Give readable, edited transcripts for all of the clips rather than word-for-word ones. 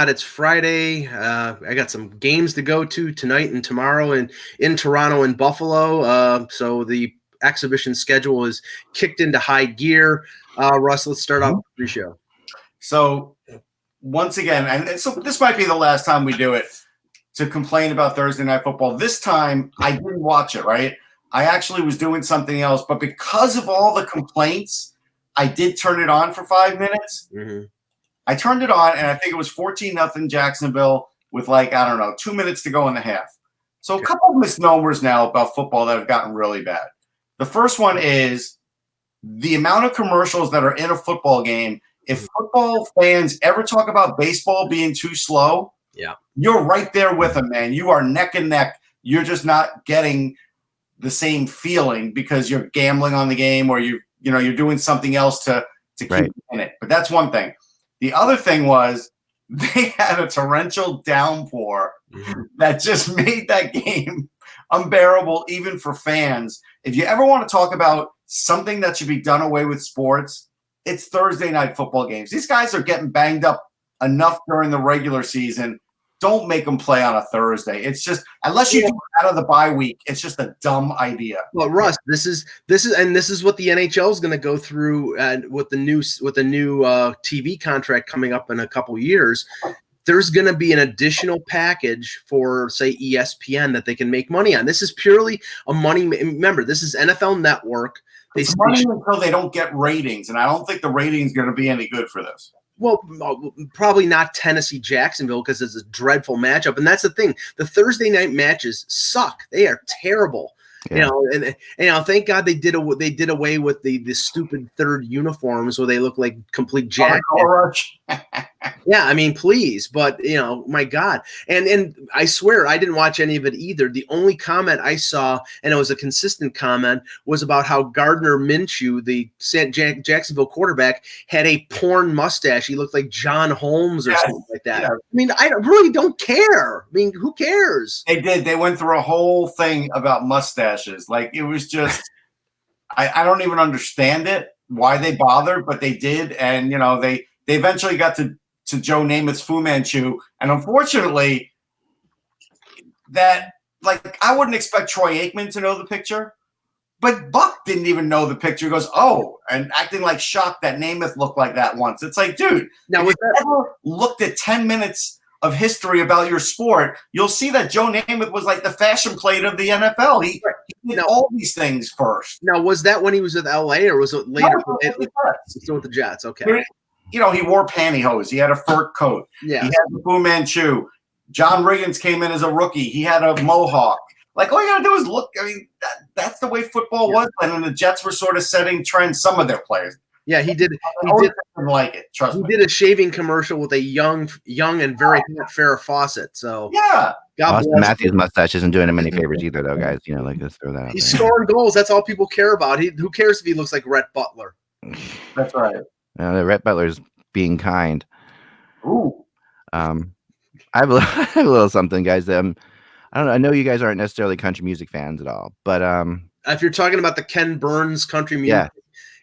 It's Friday. I got some games to go to tonight and tomorrow in Toronto and Buffalo. So the exhibition schedule is kicked into high gear. Russ, let's start off with the pre-show. So once again, and so this might be the last time we do it, to complain about Thursday Night Football. This time, I didn't watch it, right? I actually was doing something else, but because of all the complaints, I did turn it on for 5 minutes. Mm-hmm. I turned it on, and I think it was 14-0 Jacksonville with 2 minutes to go in the half. So a couple of misnomers now about football that have gotten really bad. The first one is the amount of commercials that are in a football game. If football fans ever talk about baseball being too slow, you're right there with them, man. You are neck and neck. You're just not getting the same feeling because you're gambling on the game or you're doing something else to keep in it. But that's one thing. The other thing was they had a torrential downpour that just made that game unbearable even for fans. If you ever want to talk about something that should be done away with sports, it's Thursday night football games. These guys are getting banged up enough during the regular season. Don't make them play on a Thursday. It's just, unless you do it out of the bye week, it's just a dumb idea. Well, Russ, this is what the NHL is going to go through with the new TV contract coming up in a couple years. There's going to be an additional package for, say, ESPN that they can make money on. This is purely a money. Remember, this is NFL Network. It's money until they don't get ratings, and I don't think the ratings are going to be any good for this. Well, probably not Tennessee Jacksonville because it's a dreadful matchup, and that's the thing. The Thursday night matches suck; they are terrible. Yeah. And thank God they did away with the stupid third uniforms where they look like complete jack. Yeah, I mean, please, but my God, and I swear I didn't watch any of it either. The only comment I saw, and it was a consistent comment, was about how Gardner Minshew, the Jacksonville quarterback, had a porn mustache. He looked like John Holmes or something like that. Yeah. I mean, I really don't care. I mean, who cares? They did. They went through a whole thing about mustaches. Like, it was just, I don't even understand it, why they bothered, but they did, and they eventually got to Joe Namath's Fu Manchu. And unfortunately, I wouldn't expect Troy Aikman to know the picture, but Buck didn't even know the picture. He goes, oh, and acting like shocked that Namath looked like that once. It's like, dude, now, if you ever looked at 10 minutes of history about your sport, you'll see that Joe Namath was like the fashion plate of the NFL. He did all these things first. Now, was that when he was with LA or was it later? Still with the Jets. Okay. He wore pantyhose. He had a fur coat. Yeah. He had the Fu Manchu. John Riggins came in as a rookie. He had a mohawk. Like, all you got to do is look. I mean, that's the way football was. And then the Jets were sort of setting trends, some of their players. Yeah, he did. He didn't like it. Trust me. He did a shaving commercial with a young and very hot Farrah Fawcett. So yeah, Austin Matthews' mustache isn't doing him any favors either, though, guys. Let's throw that out. He's scoring goals. That's all people care about. Who cares if he looks like Rhett Butler? That's right. Rhett Butler's being kind. Ooh. I have a little something, guys. I don't know. I know you guys aren't necessarily country music fans at all, but if you're talking about the Ken Burns country music.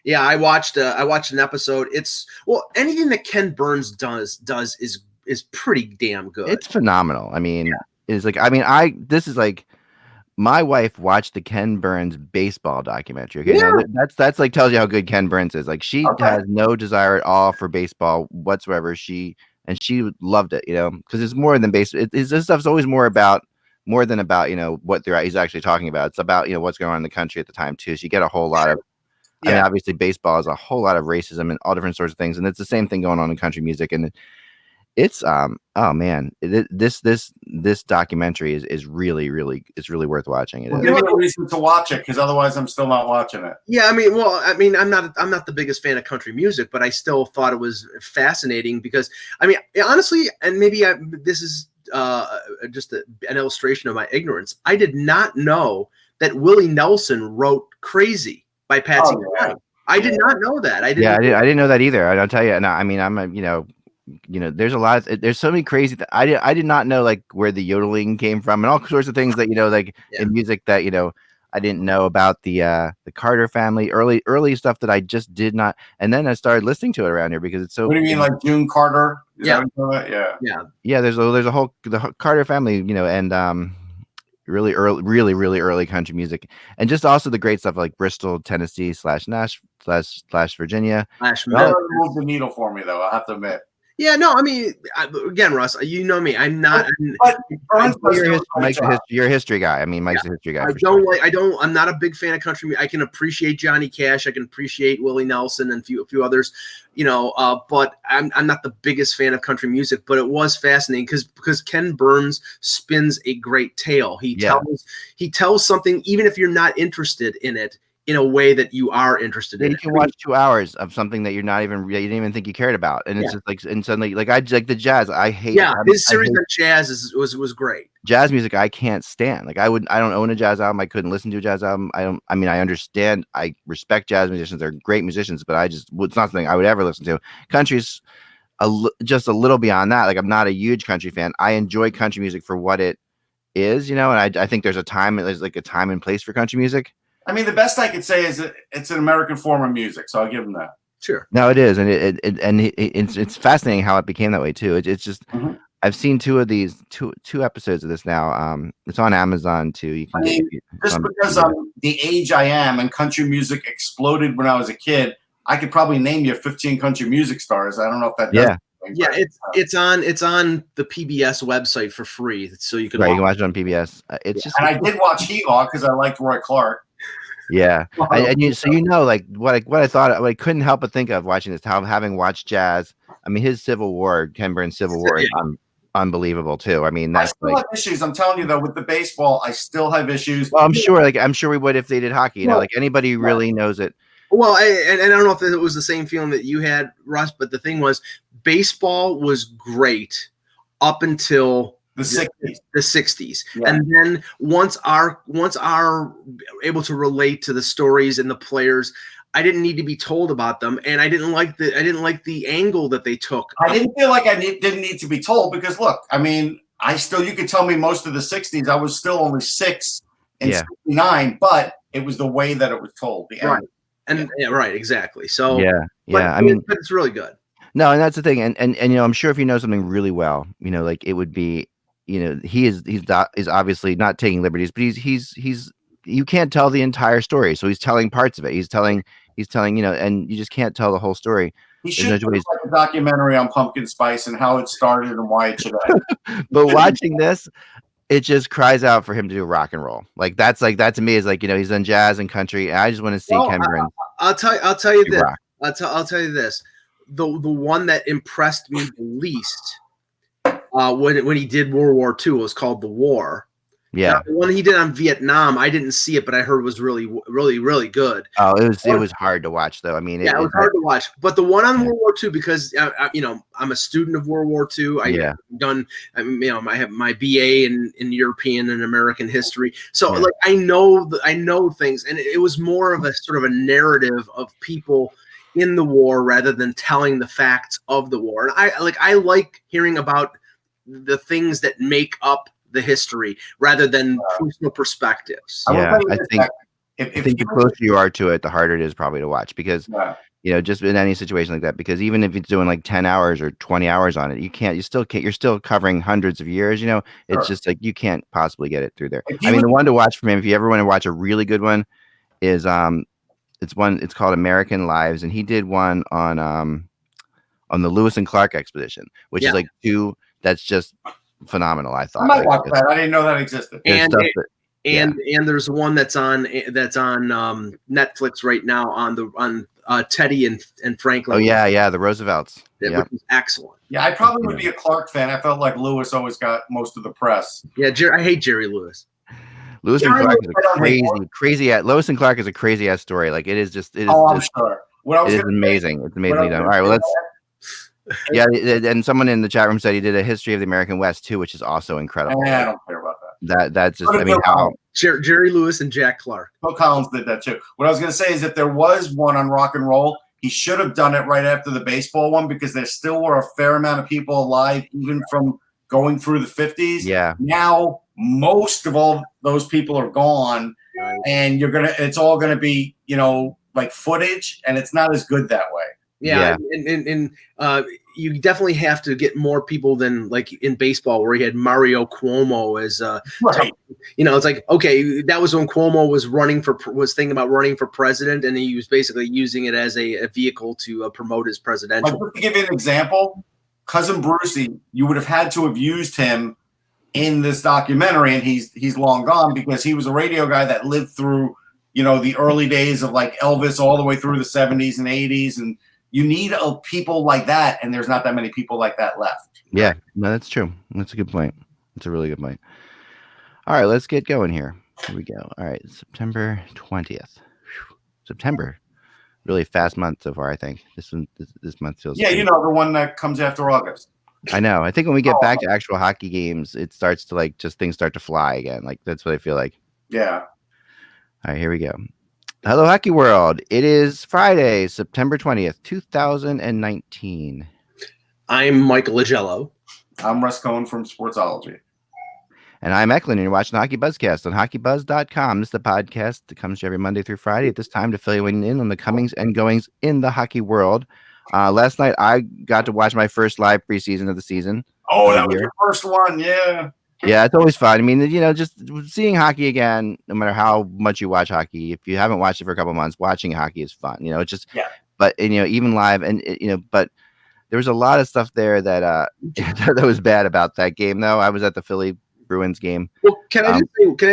Yeah, I watched an episode. Anything that Ken Burns does is pretty damn good. It's phenomenal. I mean, it's like, this is like, my wife watched the Ken Burns baseball documentary. Okay, that's like tells you how good Ken Burns is. Like, she has no desire at all for baseball whatsoever. She loved it, because it's more than baseball. This stuff's always more than about what he's actually talking about. It's about what's going on in the country at the time too. So you get a whole lot of. I mean, obviously, baseball is a whole lot of racism and all different sorts of things, and it's the same thing going on in country music. And it's oh man, this documentary is really worth watching. Give me a reason to watch it, because otherwise I'm still not watching it. Yeah, I'm not the biggest fan of country music, but I still thought it was fascinating because honestly, and maybe this is just an illustration of my ignorance. I did not know that Willie Nelson wrote "Crazy" by Patsy Cline. I did not know that. I didn't know that either. I'll tell you. No, there's a lot. There's so many crazy. I did not know like where the yodeling came from and all sorts of things that in music that I didn't know about the Carter family, early stuff that I just did not. And then I started listening to it around here because it's so. What do you mean, like June Carter? Yeah. Yeah. There's a whole Carter family, and really early country music, and just also the great stuff like Bristol, Tennessee / Virginia. Never moved the needle for me though. I have to admit. Yeah, no, I mean, again, Russ, you know me. I'm not. You're a history guy. I mean, Mike's a history guy. I'm not a big fan of country music. I can appreciate Johnny Cash. I can appreciate Willie Nelson and a few others, but I'm not the biggest fan of country music. But it was fascinating because Ken Burns spins a great tale. He tells something even if you're not interested in it, in a way that you are interested in. You can watch 2 hours of something that you didn't even think you cared about, and it's just like, and suddenly, like I like the jazz. I hate. Yeah, his series on jazz was great. Jazz music I can't stand. Like I don't own a jazz album. I couldn't listen to a jazz album. I understand. I respect jazz musicians. They're great musicians, but it's not something I would ever listen to. Country's just a little beyond that. Like I'm not a huge country fan. I enjoy country music for what it is, and I think there's a time and place for country music. I mean, the best I could say is that it's an American form of music, so I'll give him that. Sure. No, it is, and it's fascinating how it became that way too. It's just I've seen two episodes of this now. It's on Amazon too. You can just because I'm the age I am and country music exploded when I was a kid, I could probably name you 15 country music stars. I don't know if that does. Yeah, it's on the PBS website for free, so you can. Right, you can watch it on PBS. And I did watch Hee-Haw because I liked Roy Clark. Yeah, so like what I thought, what I couldn't help but think of watching this, having watched jazz. I mean, his Civil War, Ken Burns' Civil War, is unbelievable too. I mean, I still have issues. I'm telling you though, with the baseball, I still have issues. Well, I'm sure we would if they did hockey. Like anybody who really knows it. Well, and I don't know if it was the same feeling that you had, Russ, but the thing was, baseball was great up until the 60s. Yeah. And then once our able to relate to the stories and the players, I didn't need to be told about them, and I didn't like the angle that they took. I didn't feel like didn't need to be told because look, I mean, you could tell me most of the 60s, I was still only 6 and 69, but it was the way that it was told. Right. And right, exactly. So I mean, it's really good. No, and that's the thing, and I'm sure if you know something really well, like it would be. He's obviously not taking liberties, but he's you can't tell the entire story, so he's telling parts of it. He's telling, and you just can't tell the whole story. He should do like a documentary on pumpkin spice and how it started and why it should end. But watching this, it just cries out for him to do rock and roll. Like that to me is like, he's done jazz and country, and I just want to see Ken Burns. I'll tell you this. I'll tell you this. The one that impressed me the least. When he did World War II, it was called The War. Yeah. Now, the one he did on Vietnam, I didn't see it, but I heard was really, really, really good. Oh, it was hard to watch, though. I mean, it was hard to watch. But the one on World War II, because I'm a student of World War II. I've done, I have my BA in European and American history, so like I know things, and it was more of a sort of a narrative of people in the war rather than telling the facts of the war. And I like hearing about the things that make up the history rather than personal perspectives. Yeah, I think the closer you are to it, the harder it is probably to watch because just in any situation like that, because even if it's doing like 10 hours or 20 hours on it, you're still covering hundreds of years, it's just like you can't possibly get it through there. I mean, the one to watch from him, if you ever want to watch a really good one, is it's called American Lives, and he did one on the Lewis and Clark expedition, which is like that's just phenomenal. I thought. I might watch that. I didn't know that existed. And there's one that's on Netflix right now on Teddy and Franklin. Oh yeah, the Roosevelts. Which is excellent. Yeah, I probably would be a Clark fan. I felt like Lewis always got most of the press. Yeah, I hate Jerry Lewis. Lewis and Clark is a crazy. Lewis and Clark is a crazy ass story. Like it is just. I'm sure. It is amazing. It's amazingly done. All right, well let's. Yeah, and someone in the chat room said he did a history of the American West too, which is also incredible. I don't care about that. That's just. I mean, how Jerry Lewis and Jack Clark. Phil Collins did that too. What I was going to say is, if there was one on rock and roll, he should have done it right after the baseball one because there still were a fair amount of people alive, even from going through the 50s. Yeah. Now most of all those people are gone, and it's all gonna be, like footage, and it's not as good that way. Yeah. And you definitely have to get more people than like in baseball where he had Mario Cuomo as Right. it's like, okay, that was when Cuomo was thinking about running for president, and he was basically using it as a vehicle to promote his presidential. Like, to give you an example, Cousin Brucey, you would have had to have used him in this documentary, and he's long gone because he was a radio guy that lived through, the early days of like Elvis all the way through the 70s and 80s, and you need people like that, and there's not that many people like that left. Yeah, no, that's true. That's a good point. That's a really good point. All right, let's get going here. Here we go. All right, September 20th. September, really fast month so far, I think. This month feels... Yeah, the one that comes after August. I know. I think when we get back to actual hockey games, it starts to like just things start to fly again. Like that's what I feel like. Yeah. All right, here we go. Hello, Hockey World. It is Friday, September 20th, 2019. I'm Michael Agello. I'm Russ Cohen from Sportsology. And I'm Eklund, and you're watching the HockeyBuzzcast on HockeyBuzz.com. This is the podcast that comes to you every Monday through Friday at this time to fill you in on the comings and goings in the hockey world. Last night, I got to watch my first live preseason of the season. Oh, that was your first one, yeah. Yeah, it's always fun. I mean, just seeing hockey again, no matter how much you watch hockey, if you haven't watched it for a couple of months, watching hockey is fun. It's just, but even live, and but there was a lot of stuff there that that was bad about that game. Though I was at the Philly Bruins game. Well, can I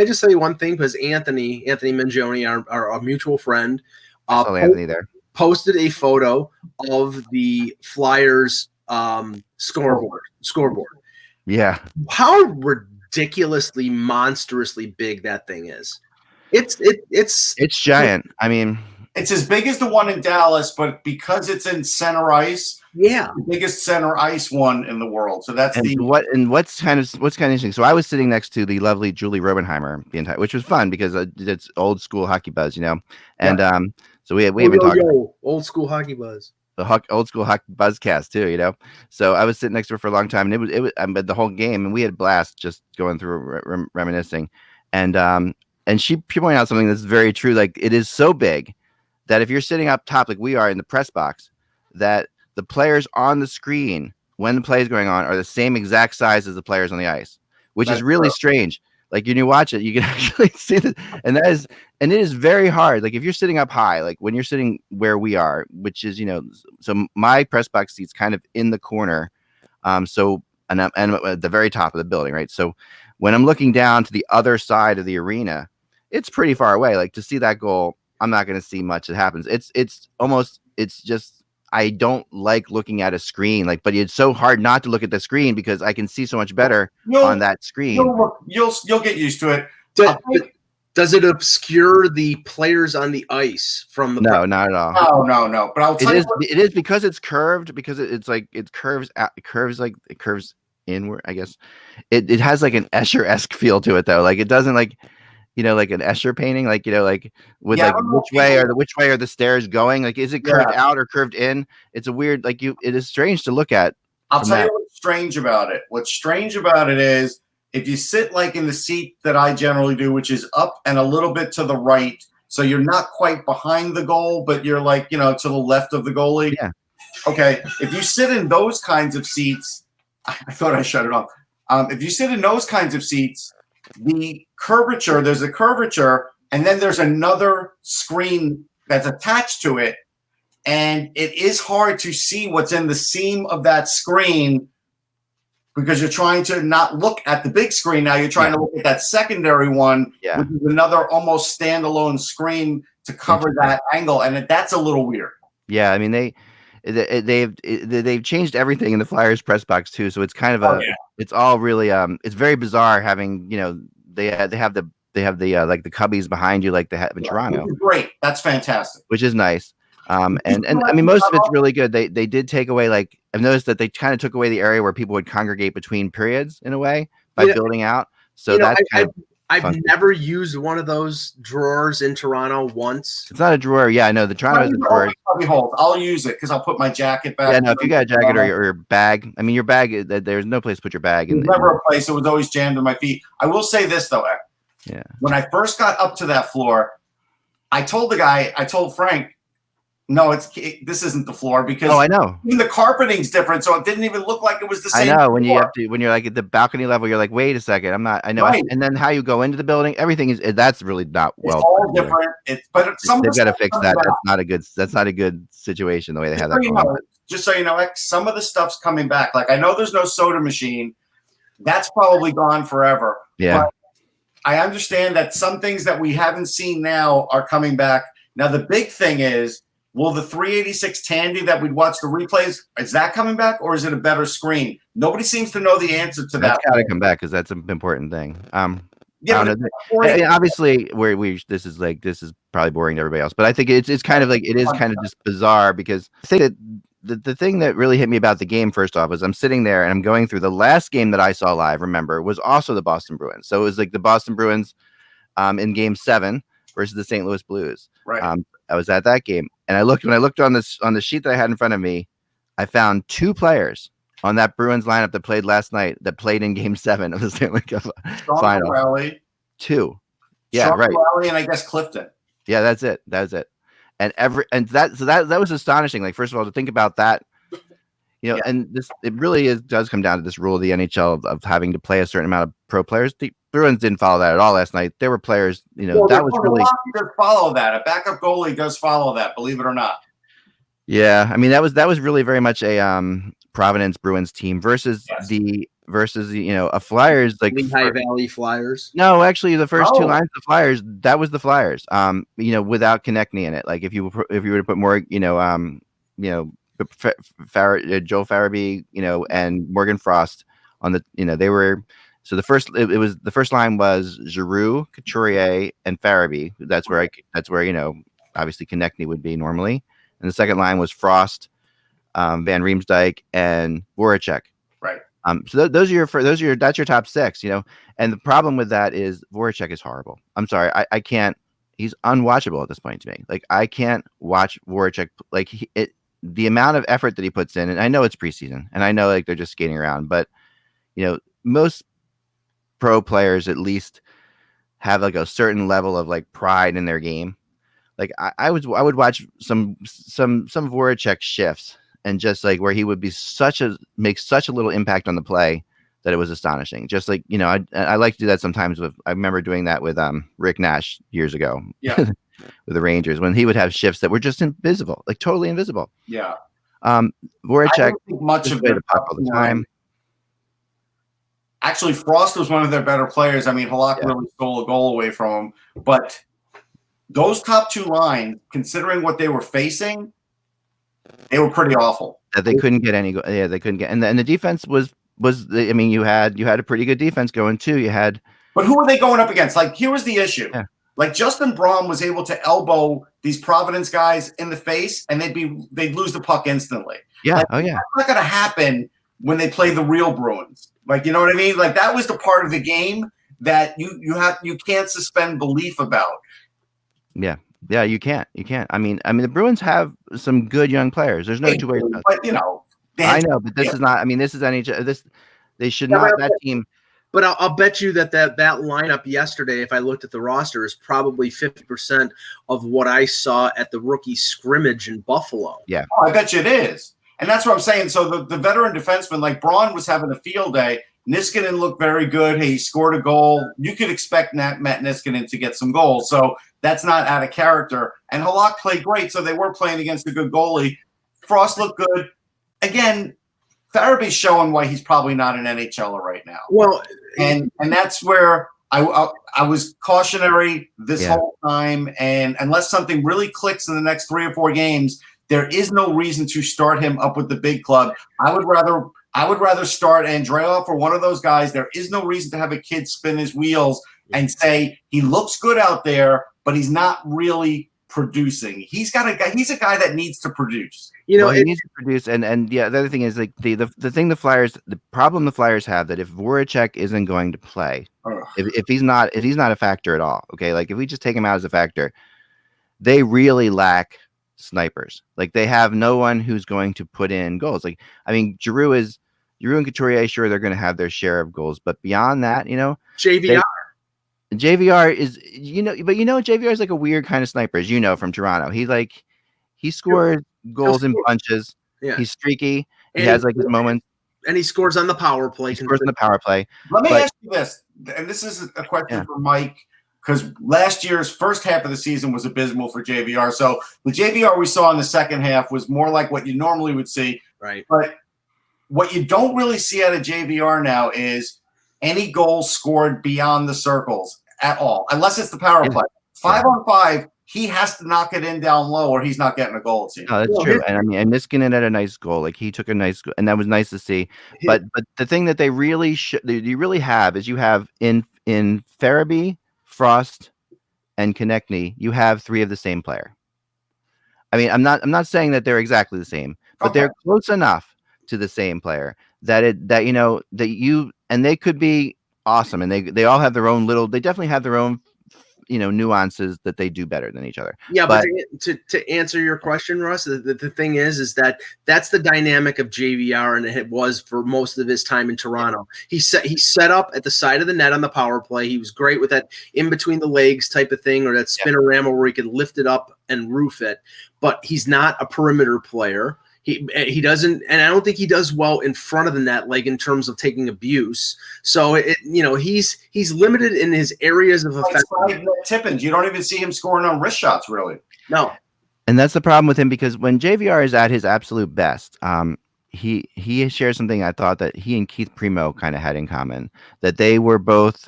just say one thing? Because Anthony Mangione, our mutual friend, Anthony there posted a photo of the Flyers scoreboard. Yeah. How ridiculously, monstrously big that thing is. It's giant. I mean, it's as big as the one in Dallas, but because it's in center ice, the biggest center ice one in the world. So that's what's kind of interesting. So I was sitting next to the lovely Julie Robenheimer which was fun because it's old school Hockey Buzz, and so we haven't talked old school Hockey Buzz. The old school Hockey Buzzcast too, So I was sitting next to her for a long time, and it was the whole game, and we had a blast just going through reminiscing, and she pointed out something that's very true. Like it is so big that if you're sitting up top, like we are in the press box, that the players on the screen when the play is going on are the same exact size as the players on the ice, which is really strange. Like when you watch it, you can actually see that, and it is very hard. Like if you're sitting up high, like when you're sitting where we are, which is so my press box seat's kind of in the corner, so and at the very top of the building, right? So when I'm looking down to the other side of the arena, it's pretty far away. Like to see that goal, I'm not going to see much that happens. It's just. I don't like looking at a screen, but it's so hard not to look at the screen because I can see so much better on that screen. You'll get used to it. Does it obscure the players on the ice from the? No, not at all. No. But I'll tell you it is because it's curved. Because it curves out. It curves inward. I guess it has like an Escher-esque feel to it though. Like it doesn't like an Escher painting, with which way are the stairs going? Like, is it curved out or curved in? It's a weird, it is strange to look at. I'll tell you what's strange about it. What's strange about it is if you sit in the seat that I generally do, which is up and a little bit to the right, so you're not quite behind the goal, but you're to the left of the goalie. Yeah. Okay. If you sit in those kinds of seats, I thought I shut it off. If you sit in those kinds of seats, there's a curvature, and then there's another screen that's attached to it, and it is hard to see what's in the seam of that screen because you're trying to not look at the big screen. Now you're trying to look at that secondary one, which is another almost standalone screen to cover that angle, and that's a little weird. Yeah, I mean they've changed everything in the Flyers press box too, so it's kind of it's all really it's very bizarre having they have the the cubbies behind you like they have in Toronto. Great, that's fantastic. Which is nice. And I mean most of it's really good. They did take away I've noticed that they kind of took away the area where people would congregate between periods in a way by building out. So that's I've never used one of those drawers in Toronto once. It's not a drawer. Yeah, I know the Toronto is a drawer. I'll use it because I'll put my jacket back. Yeah, no, if you got a jacket or your bag, I mean, your bag, there's no place to put your bag. Never a place. It was always jammed in my feet. I will say this, though. Yeah. When I first got up to that floor, I told Frank, no, this isn't the floor because I know. even the carpeting's different, so it didn't even look like it was the same. I know floor. when you're like at the balcony level, you're like, wait a second, I'm not. I know. Right. And then how you go into the building, everything that's really not well. It's all different. They've got to fix that. That's not a good situation the way they have that going on. Just so you know, X, some of the stuff's coming back. Like I know there's no soda machine. That's probably gone forever. Yeah. But I understand that some things that we haven't seen now are coming back. Now, the big thing is, will the 386 Tandy that we'd watch the replays, is that coming back or is it a better screen? Nobody seems to know the answer to that. That's got to come back because that's an important thing. Yeah, obviously, this is probably boring to everybody else, but I think it's kind of like it is kind of just bizarre because I think that the thing that really hit me about the game first off is I'm sitting there and I'm going through the last game that I saw live. Remember, was also the Boston Bruins, so it was like the Boston Bruins in Game 7 versus the St. Louis Blues. Right. I was at that game, and when I looked on the sheet that I had in front of me, I found 2 players on that Bruins lineup that played last night that played in Game 7 of the Stanley Cup final. Rally, 2. Yeah, Sean right. Rally and I guess Clifton. Yeah, that's it. And that was astonishing. Like, first of all, to think about that, and it really does come down to this rule of the NHL of having to play a certain amount of pro players. The Bruins didn't follow that at all last night. There were players, that was really follow that. A backup goalie does follow that, believe it or not. Yeah, I mean that was really very much a Providence Bruins team versus the a Flyers like Lehigh Valley Flyers. No, actually, the first 2 lines of the Flyers, that was the Flyers. Without Konechny in it. Like if you were to put more, Joe Farabee, and Morgan Frost on the, they were. So the first line was Giroux, Couturier, and Farabee. That's where obviously Konechny would be normally. And the second line was Frost, Van Riemsdyk, and Voracek. Right. So that's your top 6, and the problem with that is Voracek is horrible. I'm sorry. I can't, he's unwatchable at this point to me. Like I can't watch Voracek. Like the amount of effort that he puts in, and I know it's preseason and I know like they're just skating around, but most pro players at least have like a certain level of like pride in their game. Like I would watch some Voracek shifts and just like where he would be make such a little impact on the play that it was astonishing. Just like, I like to do that sometimes I remember doing that with Rick Nash years ago. Yeah. With the Rangers when he would have shifts that were just invisible, like totally invisible. Yeah. Voracek much of it all the time. Actually, Frost was one of their better players. I mean, Halak really stole a goal away from him, but those top 2 lines, considering what they were facing, they were pretty awful. That they couldn't get any. Yeah, they couldn't get, and the defense was. I mean, you had a pretty good defense going too. But who were they going up against? Like, here was the issue. Yeah. Like Justin Braun was able to elbow these Providence guys in the face, and they'd lose the puck instantly. Yeah. Like, oh yeah. That's not going to happen when they play the real Bruins. Like, you know what I mean? Like that was the part of the game that you can't suspend belief about. Yeah. Yeah, you can't. I mean, the Bruins have some good young players. There's no 2 ways about it. But I know, but this is not. I mean, this is NHL. They should not. That team. But I'll bet you that lineup yesterday, if I looked at the roster, is probably 50% of what I saw at the rookie scrimmage in Buffalo. Yeah, I bet you it is, and that's what I'm saying. So the veteran defenseman like Braun was having a field day. Niskanen looked very good. He scored a goal. You could expect Matt Niskanen to get some goals, so that's not out of character. And Halak played great, so they were playing against a good goalie. Frost looked good. Again, Farabee's showing why he's probably not an NHLer right now. Well, and that's where I was cautionary this whole time. And unless something really clicks in the next 3 or 4 games, there is no reason to start him up with the big club. I would rather start Andreoff or one of those guys. There is no reason to have a kid spin his wheels and say he looks good out there, but he's not really producing. He's a guy that needs to produce. He needs to produce, and the other thing is like the problem the Flyers have that if Voracek isn't going to play, if he's not a factor at all, okay, like if we just take him out as a factor, they really lack snipers. Like they have no one who's going to put in goals. Like I mean, Giroux and Couturier, sure they're going to have their share of goals, but beyond that, JVR. JVR is, but JVR is like a weird kind of sniper, as you know, from Toronto. He scores goals in bunches. Yeah. He's streaky. He And has like his moments. And he scores on the power play. He scores on the power play. Let me ask you this, and this is a question for Mike, because last year's first half of the season was abysmal for JVR. So the JVR we saw in the second half was more like what you normally would see. Right. But what you don't really see out of JVR now is any goals scored beyond the circles at all, unless it's the power play. 5-on-5, he has to knock it in down low, or he's not getting a goal. No, that's true. And I mean, and Niskanen had a nice goal. Like he took a nice, and that was nice to see. But the thing that they really you really have is you have in Farabee, Frost, and Konechny, you have 3 of the same player. I mean, I'm not saying that they're exactly the same, but they're close enough to the same player that they could be awesome, and they all have their own little. They definitely have their own nuances that they do better than each other. Yeah, but to answer your question, Russ, the thing is that that's the dynamic of JVR, and it was for most of his time in Toronto. He set up at the side of the net on the power play. He was great with that in between the legs type of thing, or that spinorama where he could lift it up and roof it. But he's not a perimeter player. He doesn't, and I don't think he does well in front of the net, like in terms of taking abuse. So he's limited in his areas of effect. Tippins, you don't even see him scoring on wrist shots, really. No, and that's the problem with him, because when JVR is at his absolute best, he shares something I thought that he and Keith Primo kind of had in common, that they both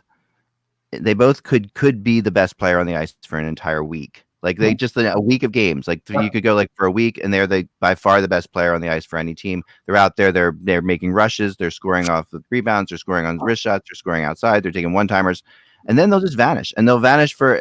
could be the best player on the ice for an entire week. Like they just a week of games, like you could go like for a week, and they're by far the best player on the ice for any team. They're out there, they're making rushes, they're scoring off the rebounds, they're scoring on wrist shots, they're scoring outside, they're taking one-timers, and then they'll just vanish, and they'll vanish for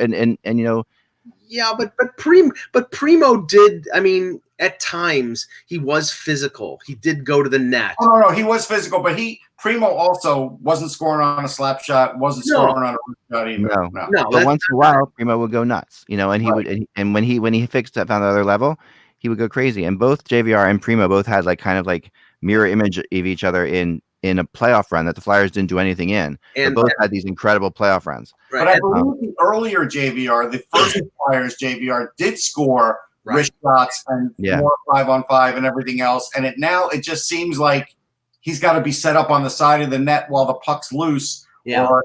Yeah, but Primo did. I mean, at times he was physical. He did go to the net. Oh, no, he was physical, but Primo also wasn't scoring on a slap shot, wasn't scoring on a wrist shot either. No. But once in a while, Primo would go nuts, and he would, and when he found another level, he would go crazy. And both JVR and Primo both had like kind of like mirror image of each other in a playoff run that the Flyers didn't do anything in. And both had these incredible playoff runs. Right. But I believe the earlier JVR, the first Flyers JVR, did score wrist shots and more 5-on-5 and everything else. And it just seems like he's got to be set up on the side of the net while the puck's loose, or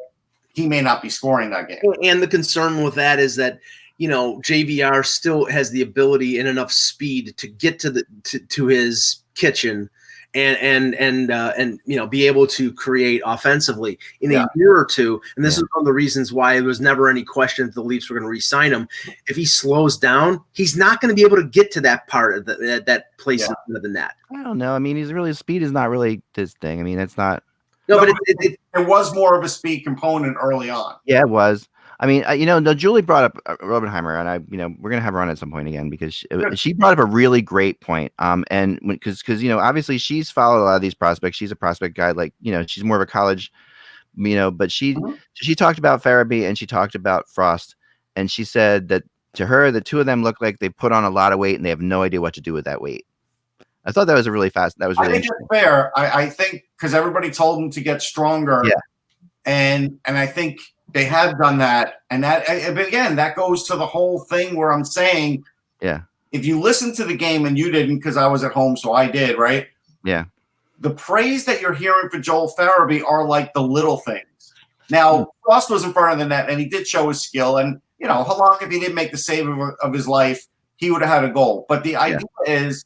he may not be scoring that game. And the concern with that is that JVR still has the ability and enough speed to get to his kitchen and be able to create offensively in a year or two. And this is one of the reasons why there was never any question that the Leafs were going to re-sign him. If he slows down, he's not going to be able to get to that part of that place in the net. I don't know. I mean, speed is not really his thing. I mean, it's not. No, but it was more of a speed component early on. Yeah, it was. I mean, Julie brought up Robenheimer, and we're gonna have her on at some point again, because she brought up a really great point. And because obviously she's followed a lot of these prospects. She's a prospect guy, like she's more of a college, but she talked about Farabee and she talked about Frost, and she said that to her the two of them look like they put on a lot of weight and they have no idea what to do with that weight. I thought that was really I think it's fair. I think because everybody told them to get stronger. Yeah. And I think they have done that. And but again, that goes to the whole thing where I'm saying, if you listen to the game, and you didn't because I was at home, so I did, right? Yeah. The praise that you're hearing for Joel Farabee are like the little things. Now, Frost was in front of the net, and he did show his skill. And, Halak, if he didn't make the save of his life, he would have had a goal. But the idea is,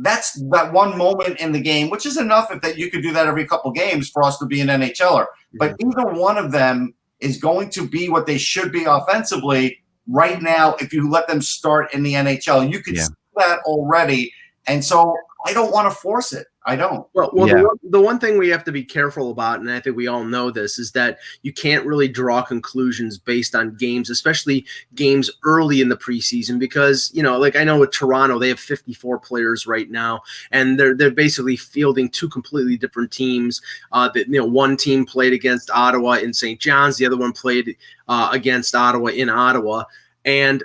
that's that one moment in the game, which is enough that you could do that every couple games for us to be an NHLer. But either one of them is going to be what they should be offensively right now if you let them start in the NHL. You could see that already. And so I don't want to force it. I don't. Well, the one thing we have to be careful about, and I think we all know this, is that you can't really draw conclusions based on games, especially games early in the preseason, because, like I know with Toronto, they have 54 players right now, and they're basically fielding two completely different teams. One team played against Ottawa in St. John's, the other one played against Ottawa in Ottawa, and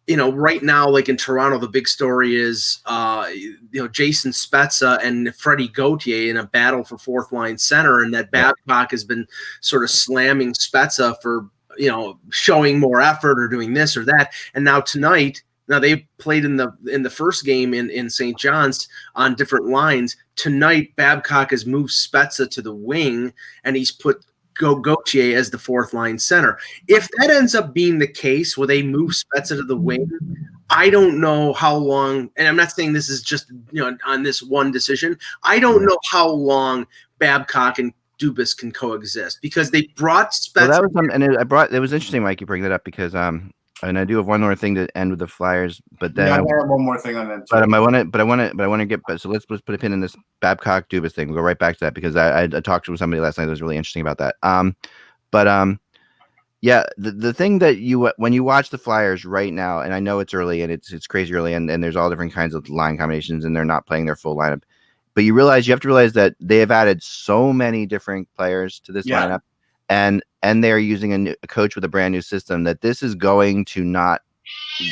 right now, like in Toronto, the big story is, Jason Spezza and Freddie Gauthier in a battle for fourth line center, and that Babcock has been sort of slamming Spezza for showing more effort or doing this or that. And now tonight, they played in the first game in St. John's on different lines. Tonight, Babcock has moved Spezza to the wing, and he's put Gauthier as the fourth line center. If that ends up being the case where they move Spezza to the wing, I don't know how long, and I'm not saying this is just on this one decision. I don't know how long Babcock and Dubas can coexist, because they brought Spezza. Well, it was interesting, Mike, you bring that up, because and I do have one more thing to end with the Flyers, but then I have one more thing on them too. But I want to get. So let's put a pin in this Babcock Dubas thing. We'll go right back to that, because I talked to somebody last night that was really interesting about that. Yeah, the thing that when you watch the Flyers right now, and I know it's early and it's crazy early, and there's all different kinds of line combinations, and they're not playing their full lineup, but you have to realize that they have added so many different players to this lineup, and they're using a coach with a brand new system, that this is going to not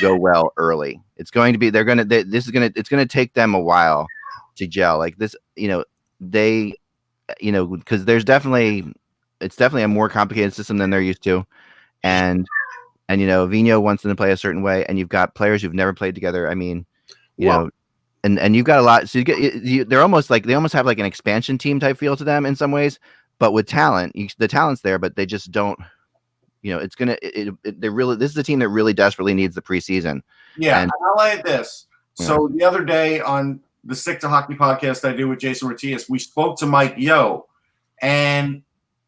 go well early. It's going to be it's going to take them a while to gel like this, because it's definitely a more complicated system than they're used to, and Vigneault wants them to play a certain way, and you've got players who've never played together. I mean, and you've got a lot, so they almost have like an expansion team type feel to them in some ways, but with talent, the talent's there, but they just don't. This is a team that really desperately needs the preseason. Yeah, and I'll add this. So the other day on the Stick to Hockey podcast I do with Jason Ratias, we spoke to Mike Yeo, and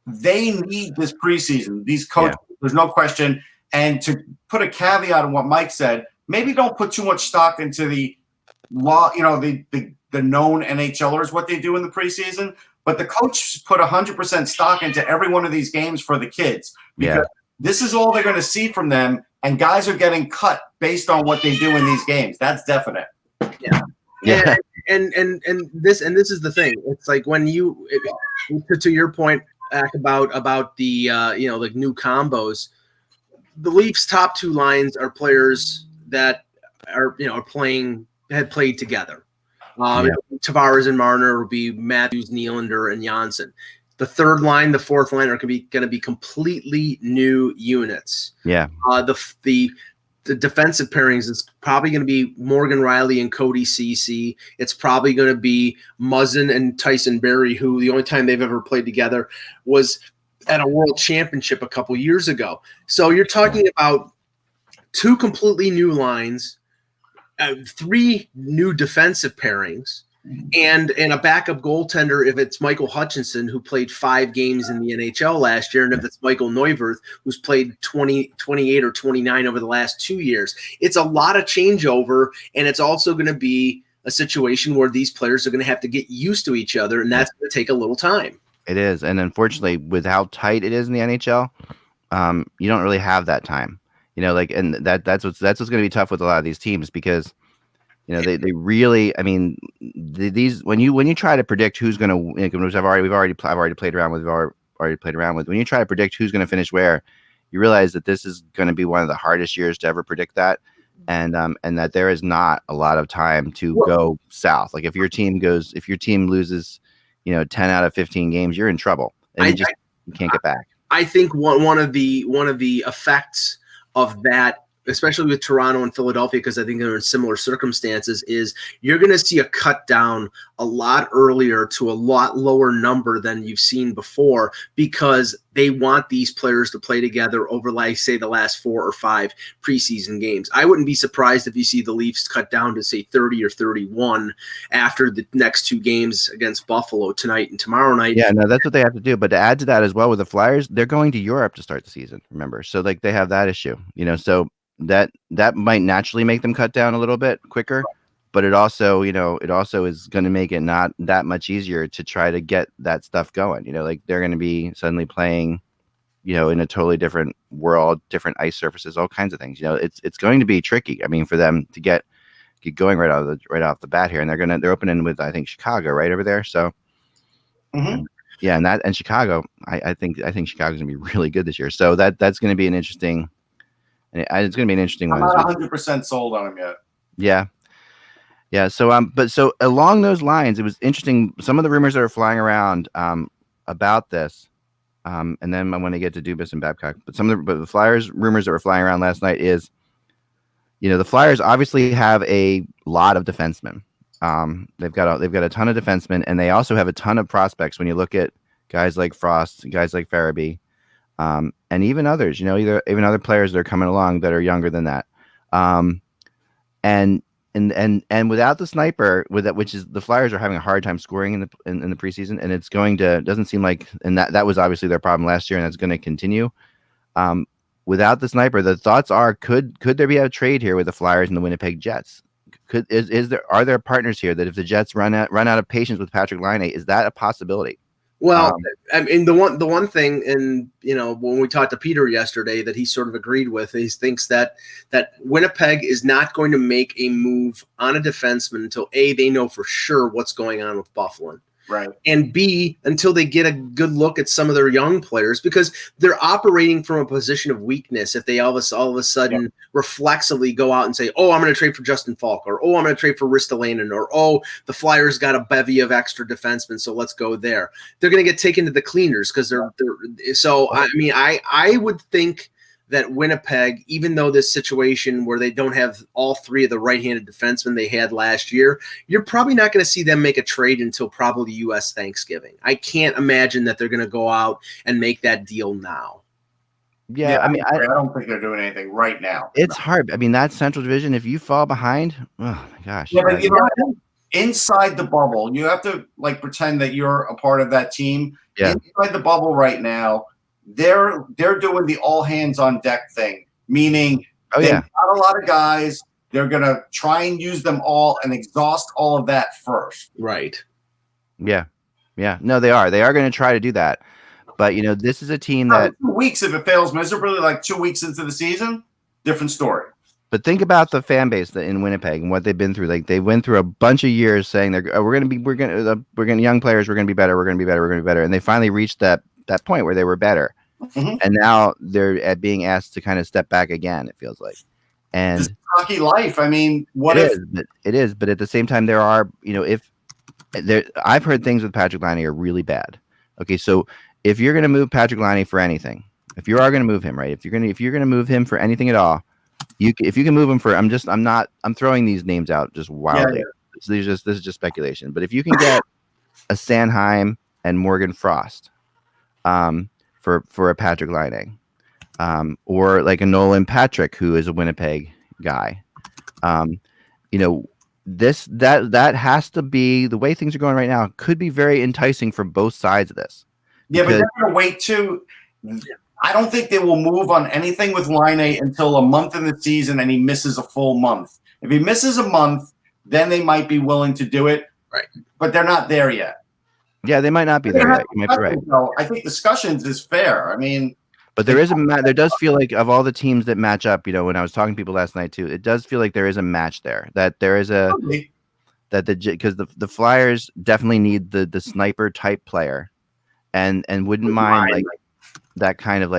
they need this preseason. These coaches, there's no question. And to put a caveat on what Mike said, maybe don't put too much stock into the known NHLers, what they do in the preseason. But the coach put 100% stock into every one of these games for the kids, because this is all they're going to see from them, and guys are getting cut based on what they do in these games. That's definite. Yeah. And this is the thing. It's like when to your point about the like new combos, the Leafs' top two lines are players that had played together. Tavares and Marner would be Matthews, Nylander, and Janssen. The third line, the fourth line are going to be completely new units. Yeah. The defensive pairings is probably going to be Morgan Riley and Cody Ceci. It's probably going to be Muzzin and Tyson Berry, who the only time they've ever played together was at a World Championship a couple years ago. So you're talking about two completely new lines, three new defensive pairings, and a backup goaltender if it's Michael Hutchinson, who played 5 games in the NHL last year, and if it's Michael Neuwirth, who's played 28 or 29 over the last 2 years. It's a lot of changeover, and it's also going to be a situation where these players are going to have to get used to each other, and that's going to take a little time. It is, and unfortunately, with how tight it is in the NHL, you don't really have that time. And that's what's going to be tough with a lot of these teams, because they really, I mean, these when you try to predict who's going to, which I've already played around with, when you try to predict who's going to finish where, you realize that this is going to be one of the hardest years to ever predict that, and that there is not a lot of time to go south. Like if your team loses, 10 out of 15 games, you're in trouble, and you can't get back. I think one of the effects of that, especially with Toronto and Philadelphia, because I think they're in similar circumstances, is you're going to see a cut down a lot earlier to a lot lower number than you've seen before, because they want these players to play together over, like, say, the last 4 or 5 preseason games. I wouldn't be surprised if you see the Leafs cut down to, say, 30 or 31 after the next 2 games against Buffalo tonight and tomorrow night. Yeah, no, that's what they have to do. But to add to that as well with the Flyers, they're going to Europe to start the season, remember? So, like, they have that issue, so that might naturally make them cut down a little bit quicker, but it also is going to make it not that much easier to try to get that stuff going. Like they're going to be suddenly playing, in a totally different world, different ice surfaces, all kinds of things. It's going to be tricky. I mean, for them to get going right off the bat here, and they're opening with, I think, Chicago right over there. So yeah, and Chicago, I think Chicago's going to be really good this year. So that's going to be an interesting. And it's going to be an interesting one. I'm not 100% sold on him yet. Yeah. So along those lines, it was interesting. Some of the rumors that are flying around about this And then I want to get to Dubas and Babcock. But the Flyers rumors that were flying around last night is, the Flyers obviously have a lot of defensemen. They've got a ton of defensemen, and they also have a ton of prospects. When you look at guys like Frost, guys like Farabee, and even others, even other players that are coming along that are younger than that. And without the sniper, which is the Flyers are having a hard time scoring in the preseason, and it's doesn't seem like, and that was obviously their problem last year, and that's going to continue. Without the sniper, the thoughts are, could there be a trade here with the Flyers and the Winnipeg Jets? Are there partners here that if the Jets run out of patience with Patrick Laine, is that a possibility? Well, I mean, the one thing, and when we talked to Peter yesterday, that he sort of agreed with, he thinks that Winnipeg is not going to make a move on a defenseman until A, they know for sure what's going on with Buffalo. Right. And B, until they get a good look at some of their young players, because they're operating from a position of weakness. If they all of a sudden reflexively go out and say, "Oh, I'm going to trade for Justin Falk," or "Oh, I'm going to trade for Ristolainen," or "Oh, the Flyers got a bevy of extra defensemen, so let's go there," they're going to get taken to the cleaners because they're. So I mean, I would think that Winnipeg, even though this situation where they don't have all three of the right-handed defensemen they had last year, you're probably not going to see them make a trade until probably U.S. Thanksgiving. I can't imagine that they're going to go out and make that deal now. Yeah, I mean, I don't think they're doing anything right now. It's hard. I mean, that Central Division, if you fall behind, oh my gosh. Yeah, but inside the bubble, you have to pretend that you're a part of that team. Yeah. Inside the bubble right now, they're doing the all hands on deck thing, meaning they've got a lot of guys. They're going to try and use them all and exhaust all of that first. Right. Yeah. Yeah. No, they are. They are going to try to do that. But, this is a team that 2 weeks, if it fails miserably, 2 weeks into the season, different story. But think about the fan base in Winnipeg and what they've been through. They went through a bunch of years saying we're going to young players. We're going to be better. We're going to be better. We're going to be better. And they finally reached that point where they were better. Mm-hmm. And now they're being asked to kind of step back again, it feels like. And this is hockey life. I mean, it is, but at the same time, there are, I've heard things with Patrick Laine are really bad. Okay. So if you're going to move Patrick Laine for anything, if you are going to move him, right, if you're going to move him for anything at all, if you can move him for, I'm throwing these names out just wildly. Yeah. This is just speculation, but if you can get a Sanheim and Morgan Frost, for a Patrick Laine, or like a Nolan Patrick, who is a Winnipeg guy, that has to be the way things are going right now. Could be very enticing for both sides of this. Yeah, but they're going to wait too. I don't think they will move on anything with Laine until a month in the season and he misses a full month. If he misses a month, then they might be willing to do it. Right. But they're not there yet. Yeah, they might not be there yet. You might be right. I think discussions is fair. I mean, but there does feel like, of all the teams that match up, when I was talking to people last night too, it does feel like there is a match there. That there is because the Flyers definitely need the sniper type player, and wouldn't mind that kind of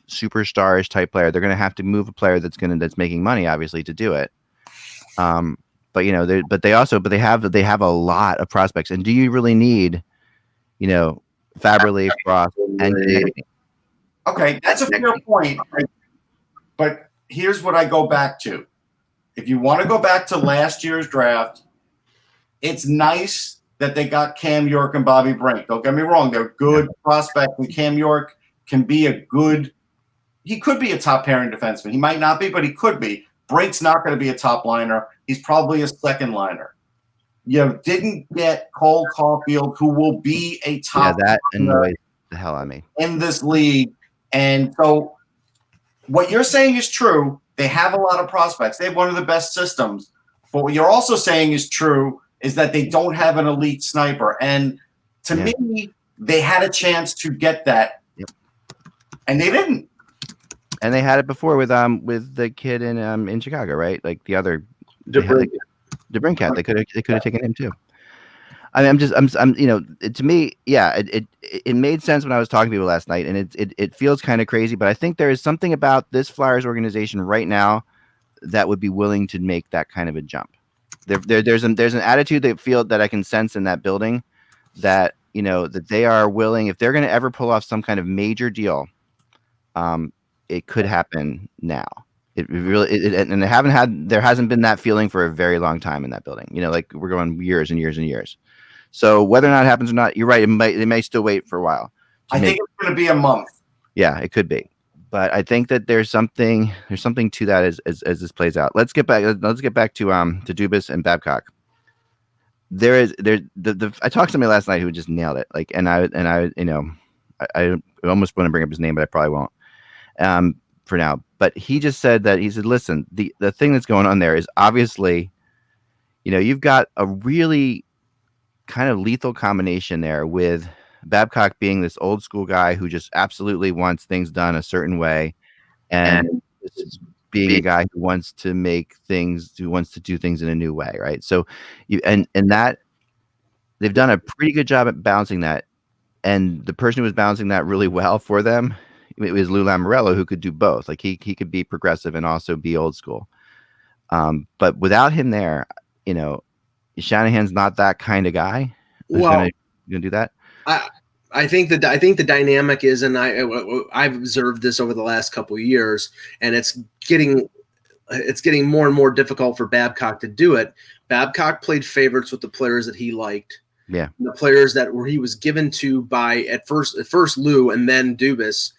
superstars type player. They're going to have to move a player that's making money, obviously, to do it. But they have a lot of prospects. And do you really need, Faberly, Frost, and okay, that's a fair point. But here's what I go back to. If you want to go back to last year's draft, it's nice that they got Cam York and Bobby Brink. Don't get me wrong; they're good prospects, and Cam York can be he could be a top pairing defenseman. He might not be, but he could be. Brink's not going to be a top liner. He's probably a second liner. You didn't get Cole Caulfield, who will be a top that annoys the hell out of me in this league. And so what you're saying is true. They have a lot of prospects. They have one of the best systems. But what you're also saying is true is that they don't have an elite sniper. And to me, they had a chance to get that. Yep. And they didn't. And they had it before with the kid in Chicago, right? Like the other DeBrincat. They could have taken him too. I mean, to me, yeah, it made sense when I was talking to people last night, and it feels kind of crazy, but I think there is something about this Flyers organization right now that would be willing to make that kind of a jump. There's an attitude that I can sense in that building that that they are willing, if they're going to ever pull off some kind of major deal, it could happen now. It really, and there hasn't been that feeling for a very long time in that building. Like we're going years and years and years. So whether or not it happens or not, you're right. They may still wait for a while. I think it's going to be a month. Yeah, it could be. But I think that there's something to that as this plays out. Let's get back to Dubas and Babcock. I talked to somebody last night who just nailed it. Like, and I almost want to bring up his name, but I probably won't for now. But he just said that, he said, listen, the thing that's going on there is obviously, you've got a really kind of lethal combination there with Babcock being this old school guy who just absolutely wants things done a certain way, and being a guy who wants to do things in a new way, right? So, and that they've done a pretty good job at balancing that, and the person who was balancing that really well for them, it was Lou Lamoriello, who could do both. Like he could be progressive and also be old school. But without him there, Shanahan's not that kind of guy who's gonna do that. I think the dynamic is, and I've observed this over the last couple of years, and it's getting more and more difficult for Babcock to do it. Babcock played favorites with the players that he liked. Yeah, the players that he was given to by at first Lou and then Dubas,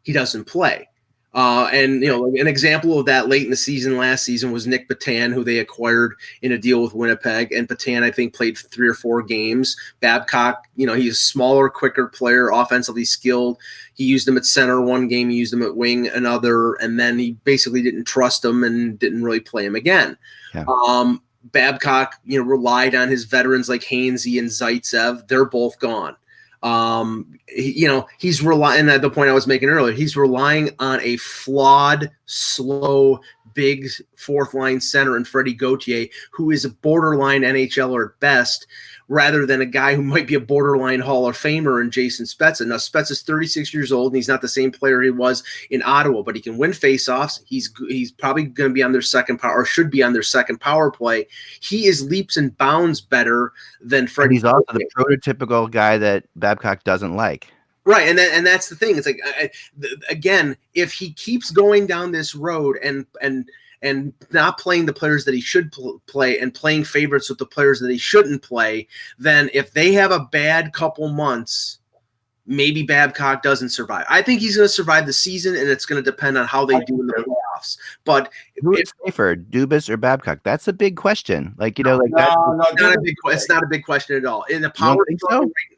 he doesn't play. And an example of that late in the season last season was Nick Patan, who they acquired in a deal with Winnipeg. And Patan, I think, played 3 or 4 games. Babcock, he's a smaller, quicker player, offensively skilled. He used him at center one game, he used him at wing another, and then he basically didn't trust him and didn't really play him again. Yeah. Babcock, relied on his veterans like Hainsey and Zaitsev. They're both gone. He's relying, at the point I was making earlier, he's relying on a flawed, slow, big fourth line center in Freddie Gauthier, who is a borderline NHLer at best, rather than a guy who might be a borderline Hall of Famer in Jason Spezza. Now, Spezza's 36 years old, and he's not the same player he was in Ottawa, but he can win faceoffs. He's probably going to be on their second power, or should be on their second power play. He is leaps and bounds better than Freddie. He's also the prototypical guy that Babcock doesn't like. Right, and that's the thing. It's like, again, if he keeps going down this road and not playing the players that he should play and playing favorites with the players that he shouldn't play, then if they have a bad couple months, maybe Babcock doesn't survive. I think he's going to survive the season, and it's going to depend on how they do in the playoffs. But who is safer, Dubas or Babcock? That's a big question. It's not a big question at all. In the power,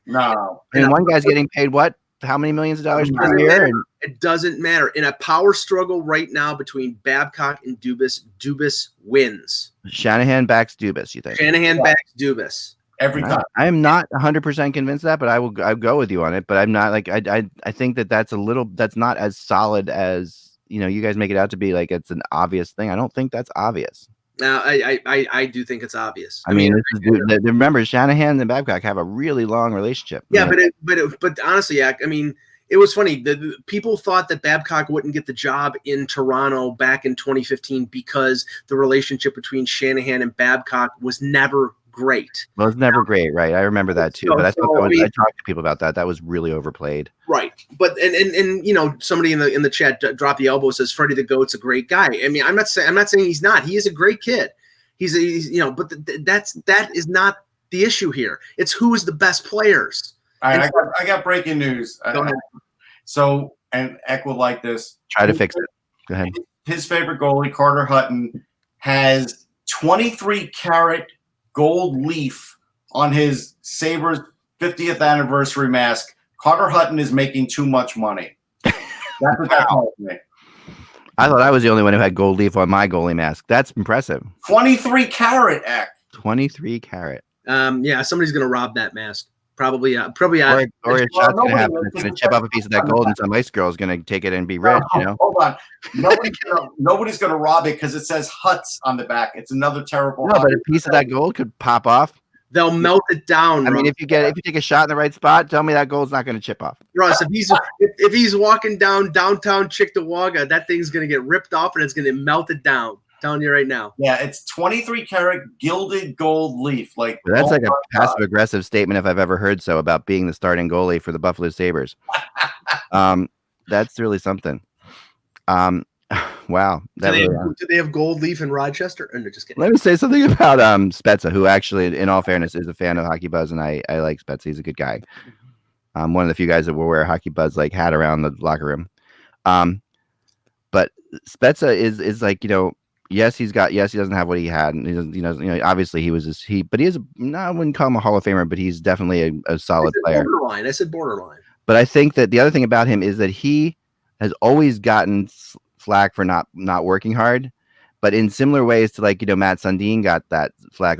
no. And one guy's getting paid what? How many millions of dollars per year? It doesn't matter. In a power struggle right now between Babcock and Dubas wins. Shanahan backs Dubas, you think? Shanahan backs Dubas. Every time. I am not 100% convinced of that, but I'll go with you on it. But I'm not I think that's not as solid as you guys make it out to be. Like it's an obvious thing. I don't think that's obvious. Now, I do think it's obvious. I mean, remember, Shanahan and Babcock have a really long relationship. Yeah, but honestly, I mean, it was funny. The people thought that Babcock wouldn't get the job in Toronto back in 2015 because the relationship between Shanahan and Babcock was never great. Well, it's never great, right? I remember that too. But I talked to people about that. That was really overplayed. Right. But and somebody in the chat dropped the elbow, says Freddie the Goat's a great guy. I mean, I'm not saying he's not. He is a great kid. He's but that is not the issue here. It's who is the best players. All right, I got breaking news. Go ahead. So, and Eck will like this. Try to fix it. Go ahead. His favorite goalie, Carter Hutton, has 23-karat gold leaf on his Sabres 50th anniversary mask. Carter Hutton is making too much money. That's what that tells me. I thought I was the only one who had gold leaf on my goalie mask. That's impressive. 23-karat, Eck. 23-karat. Yeah, somebody's gonna rob that mask. Probably. Or a shot's gonna happen. It's gonna chip off a piece of that gold, and some ice girl is gonna take it and be rich. Hold on. Nobody's gonna rob it because it says Huts on the back. It's another terrible. No, but a piece of that gold could pop off. They'll melt it down. I mean, if you take a shot in the right spot, tell me that gold's not going to chip off. Russ, if he's walking down downtown Cheektowaga, that thing's going to get ripped off and it's going to melt it down. Telling you right now. Yeah, it's 23 karat gilded gold leaf. Like That's like a passive aggressive statement if I've ever heard so about being the starting goalie for the Buffalo Sabres. That's really something. Wow. Do they have gold leaf in Rochester? No, just kidding. Let me say something about Spezza, who actually, in all fairness, is a fan of Hockey Buzz, and I like Spezza. He's a good guy. One of the few guys that will wear a Hockey Buzz like hat around the locker room. But Spezza is like, yes, he doesn't have what he had, and he doesn't, obviously but he is, I wouldn't call him a Hall of Famer, but he's definitely a solid player. I said borderline. But I think that the other thing about him is that he has always gotten flack for not working hard, but in similar ways to Matt Sundin got that flack.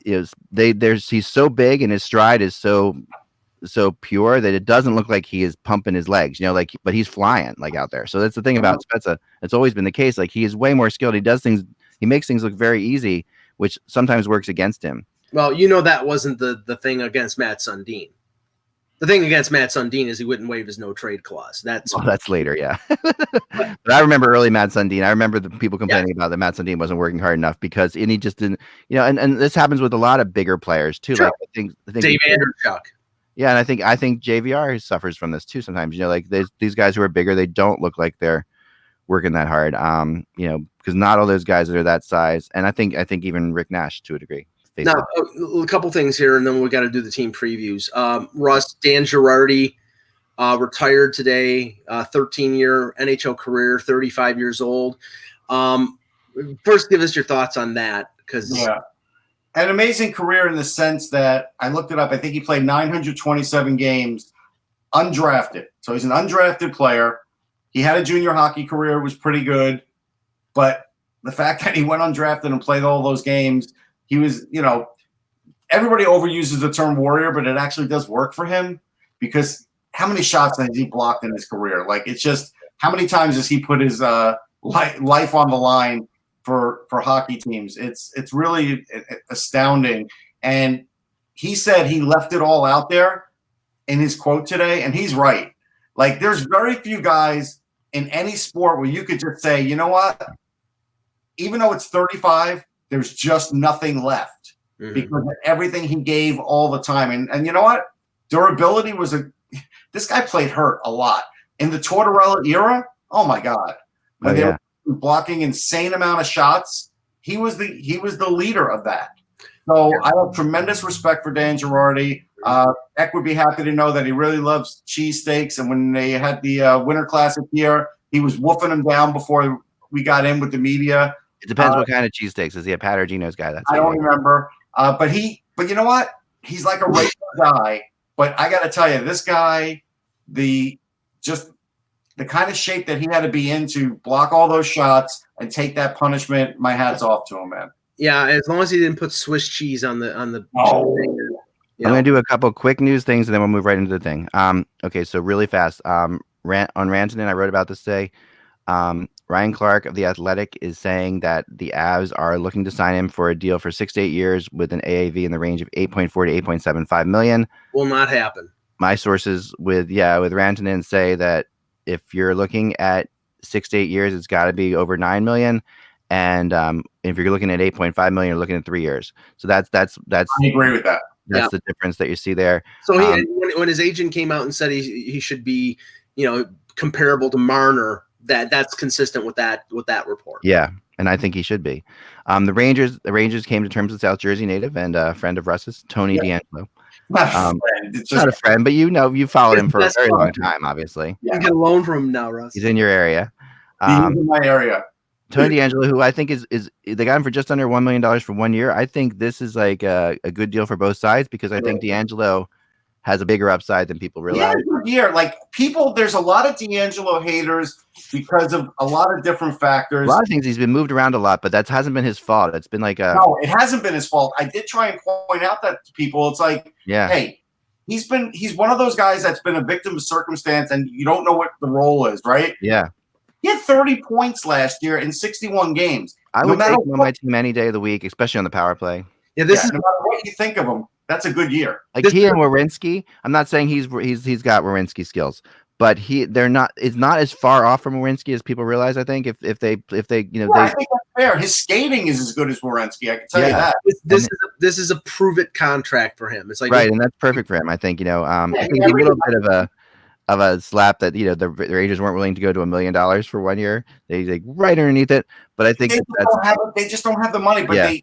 He's so big and his stride is so pure that it doesn't look like he is pumping his legs, but he's flying out there. So that's the thing about Spezza. It's always been the case. He is way more skilled. He makes things look very easy, which sometimes works against him. Well, that wasn't the thing against Matt Sundin. The thing against Matt Sundin is he wouldn't waive his no trade clause. That's later, yeah. But I remember early Matt Sundin. I remember the people complaining about that Matt Sundin wasn't working hard enough because he just didn't, and this happens with a lot of bigger players too. Sure. I think Dave Andreychuk. Yeah, and I think JVR suffers from this too sometimes. These guys who are bigger, they don't look like they're working that hard. Because not all those guys are that size, and I think even Rick Nash to a degree. Now, a couple things here, and then we got to do the team previews. Russ, Dan Girardi retired today, 13-year NHL career, 35 years old. First, give us your thoughts on that, because an amazing career in the sense that I looked it up. I think he played 927 games, undrafted. So he's an undrafted player. He had a junior hockey career, was pretty good, but the fact that he went undrafted and played all those games. He was, everybody overuses the term warrior, but it actually does work for him because how many shots has he blocked in his career? It's just how many times has he put his life on the line for hockey teams? It's really astounding. And he said he left it all out there in his quote today, and he's right. There's very few guys in any sport where you could just say, you know what? Even though it's 35, there's just nothing left because of everything he gave all the time. And you know what? Durability this guy played hurt a lot. In the Tortorella era, oh my God. When they were blocking insane amount of shots, he was the leader of that. So I have tremendous respect for Dan Girardi. Eck would be happy to know that he really loves cheesesteaks. And when they had the Winter Classic here, he was woofing them down before we got in with the media. It depends what kind of cheesesteaks. Is he a Pat or Gino's guy? I don't remember. But you know what? He's like a regular guy. But I got to tell you, this guy, the kind of shape that he had to be in to block all those shots and take that punishment, my hat's off to him, man. Yeah, as long as he didn't put Swiss cheese on the. I'm going to do a couple quick news things and then we'll move right into the thing. Okay, so really fast. On Rantanen, I wrote about this today. Ryan Clark of The Athletic is saying that the Avs are looking to sign him for a deal for 6 to 8 years with an AAV in the range of 8.4 to 8.75 million. Will not happen. My sources with Rantanen say that if you're looking at 6 to 8 years, it's got to be over 9 million. And if you're looking at 8.5 million, you're looking at 3 years. So that's I agree with that. That's the difference that you see there. So when his agent came out and said he should be, comparable to Marner, that's consistent with that report. Yeah, and I think he should be. The Rangers came to terms with South Jersey native and a friend of Russ's, Tony DeAngelo. Not a friend. It's not a friend, but you followed him for a very long time, obviously. You can get a loan from him now, Russ. He's in your area. He's in my area. Tony DeAngelo, who I think is they got him for just under $1 million for 1 year. I think this is like a good deal for both sides because I think DeAngelo has a bigger upside than people realize. Yeah, there's a lot of DeAngelo haters because of a lot of different factors. A lot of things. He's been moved around a lot, but that hasn't been his fault. It's been no, it hasn't been his fault. I did try and point out that to people. It's hey, he's one of those guys that's been a victim of circumstance, and you don't know what the role is, right? Yeah. He had 30 points last year in 61 games. I would take him on my team any day of the week, especially on the power play. Yeah, no matter what you think of him, that's a good year. He and Werenski, I'm not saying he's got Werenski skills, but they're not. It's not as far off from Werenski as people realize. I think if they I think that's fair. His skating is as good as Werenski. I can tell you that. This is a prove it contract for him. It's like right, and that's perfect for him. I think I think a little bit of a slap that the Rangers weren't willing to go to $1 million for 1 year. They like right underneath it, but I think they just don't have the money. But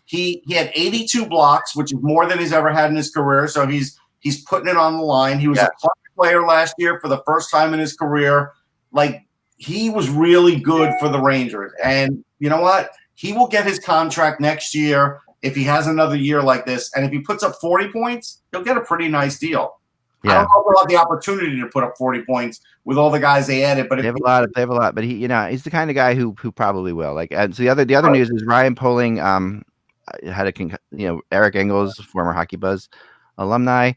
he had 82 blocks, which is more than he's ever had in his career. So he's putting it on the line. He was a clutch player last year for the first time in his career. Like, he was really good for the Rangers. And you know what? He will get his contract next year if he has another year like this. And if he puts up 40 points, he'll get a pretty nice deal. Yeah. I don't know if they'll have the opportunity to put up 40 points with all the guys they added, but they have a lot. But he's the kind of guy who probably will. Like, and so the other news is Ryan Poling had Eric Engels, former Hockey Buzz alumni,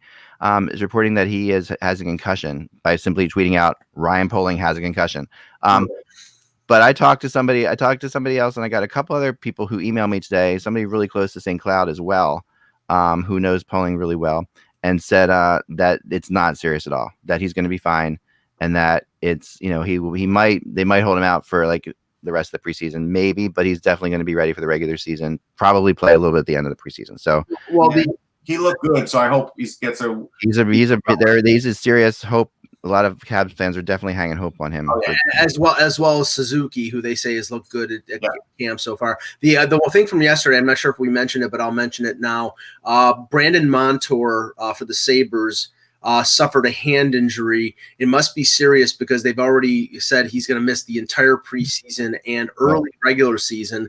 is reporting that he has a concussion by simply tweeting out Ryan Poling has a concussion. But I talked to somebody else, and I got a couple other people who emailed me today, somebody really close to St. Cloud as well, who knows Poling really well, and said that it's not serious at all, that he's going to be fine, and that it's they might hold him out for like the rest of the preseason, maybe, but he's definitely going to be ready for the regular season, probably play a little bit at the end of the preseason. So he looked good, so I hope he's a serious hope. A lot of Cavs fans are definitely hanging hope on him, as well as Suzuki, who they say has looked good at camp so far. The one thing from yesterday, I'm not sure if we mentioned it, but I'll mention it now. Brandon Montour for the Sabres suffered a hand injury. It must be serious because they've already said he's going to miss the entire preseason and early regular season.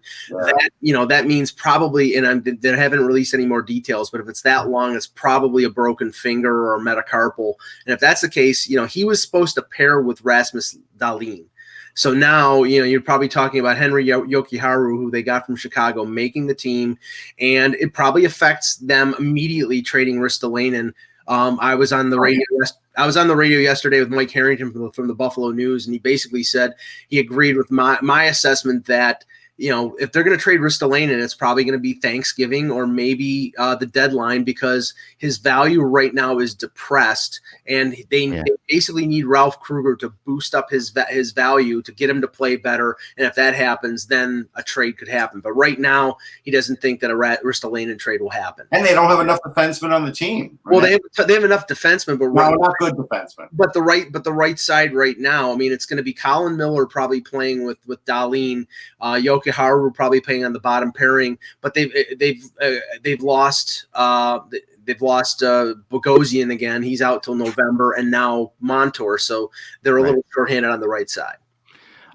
Yeah. That means probably, and they haven't released any more details, but if it's that long, it's probably a broken finger or metacarpal. And if that's the case, he was supposed to pair with Rasmus Dahlin. So now, you're probably talking about Henry Jokiharju, who they got from Chicago, making the team, and it probably affects them immediately trading Ristolainen. I was on the radio. I was on the radio yesterday with Mike Harrington from the Buffalo News, and he basically said he agreed with my assessment that if they're going to trade Ristolainen, it's probably going to be Thanksgiving or maybe the deadline, because his value right now is depressed, and they basically need Ralph Kruger to boost up his value to get him to play better. And if that happens, then a trade could happen. But right now, he doesn't think that a Ristolainen trade will happen. And they don't have enough defensemen on the team. Right? Well, they have enough defensemen, but not good defensemen. But the right side right now, I mean, it's going to be Colin Miller probably playing with Dahlin, Jokiharju probably playing on the bottom pairing, but they've lost Bogosian again. He's out till November, and now Montour, so they're a little shorthanded on the right side.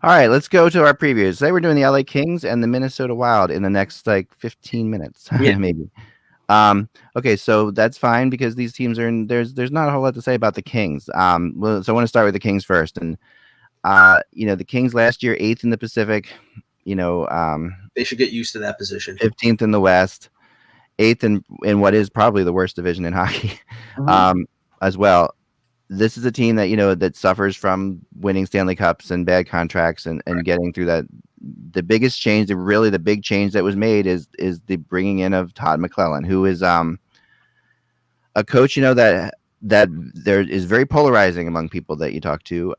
All right, let's go to our previews. Today we're doing the LA Kings and the Minnesota Wild in the next 15 minutes, maybe. Okay, so that's fine because these teams are in. There's not a whole lot to say about the Kings. So I want to start with the Kings first, and the Kings last year 8th in the Pacific. They should get used to that position. 15th in the West, 8th in what is probably the worst division in hockey, as well. This is a team that that suffers from winning Stanley Cups and bad contracts and getting through that. The biggest change, the big change that was made is the bringing in of Todd McClellan, who is a coach that there is very polarizing among people that you talk to.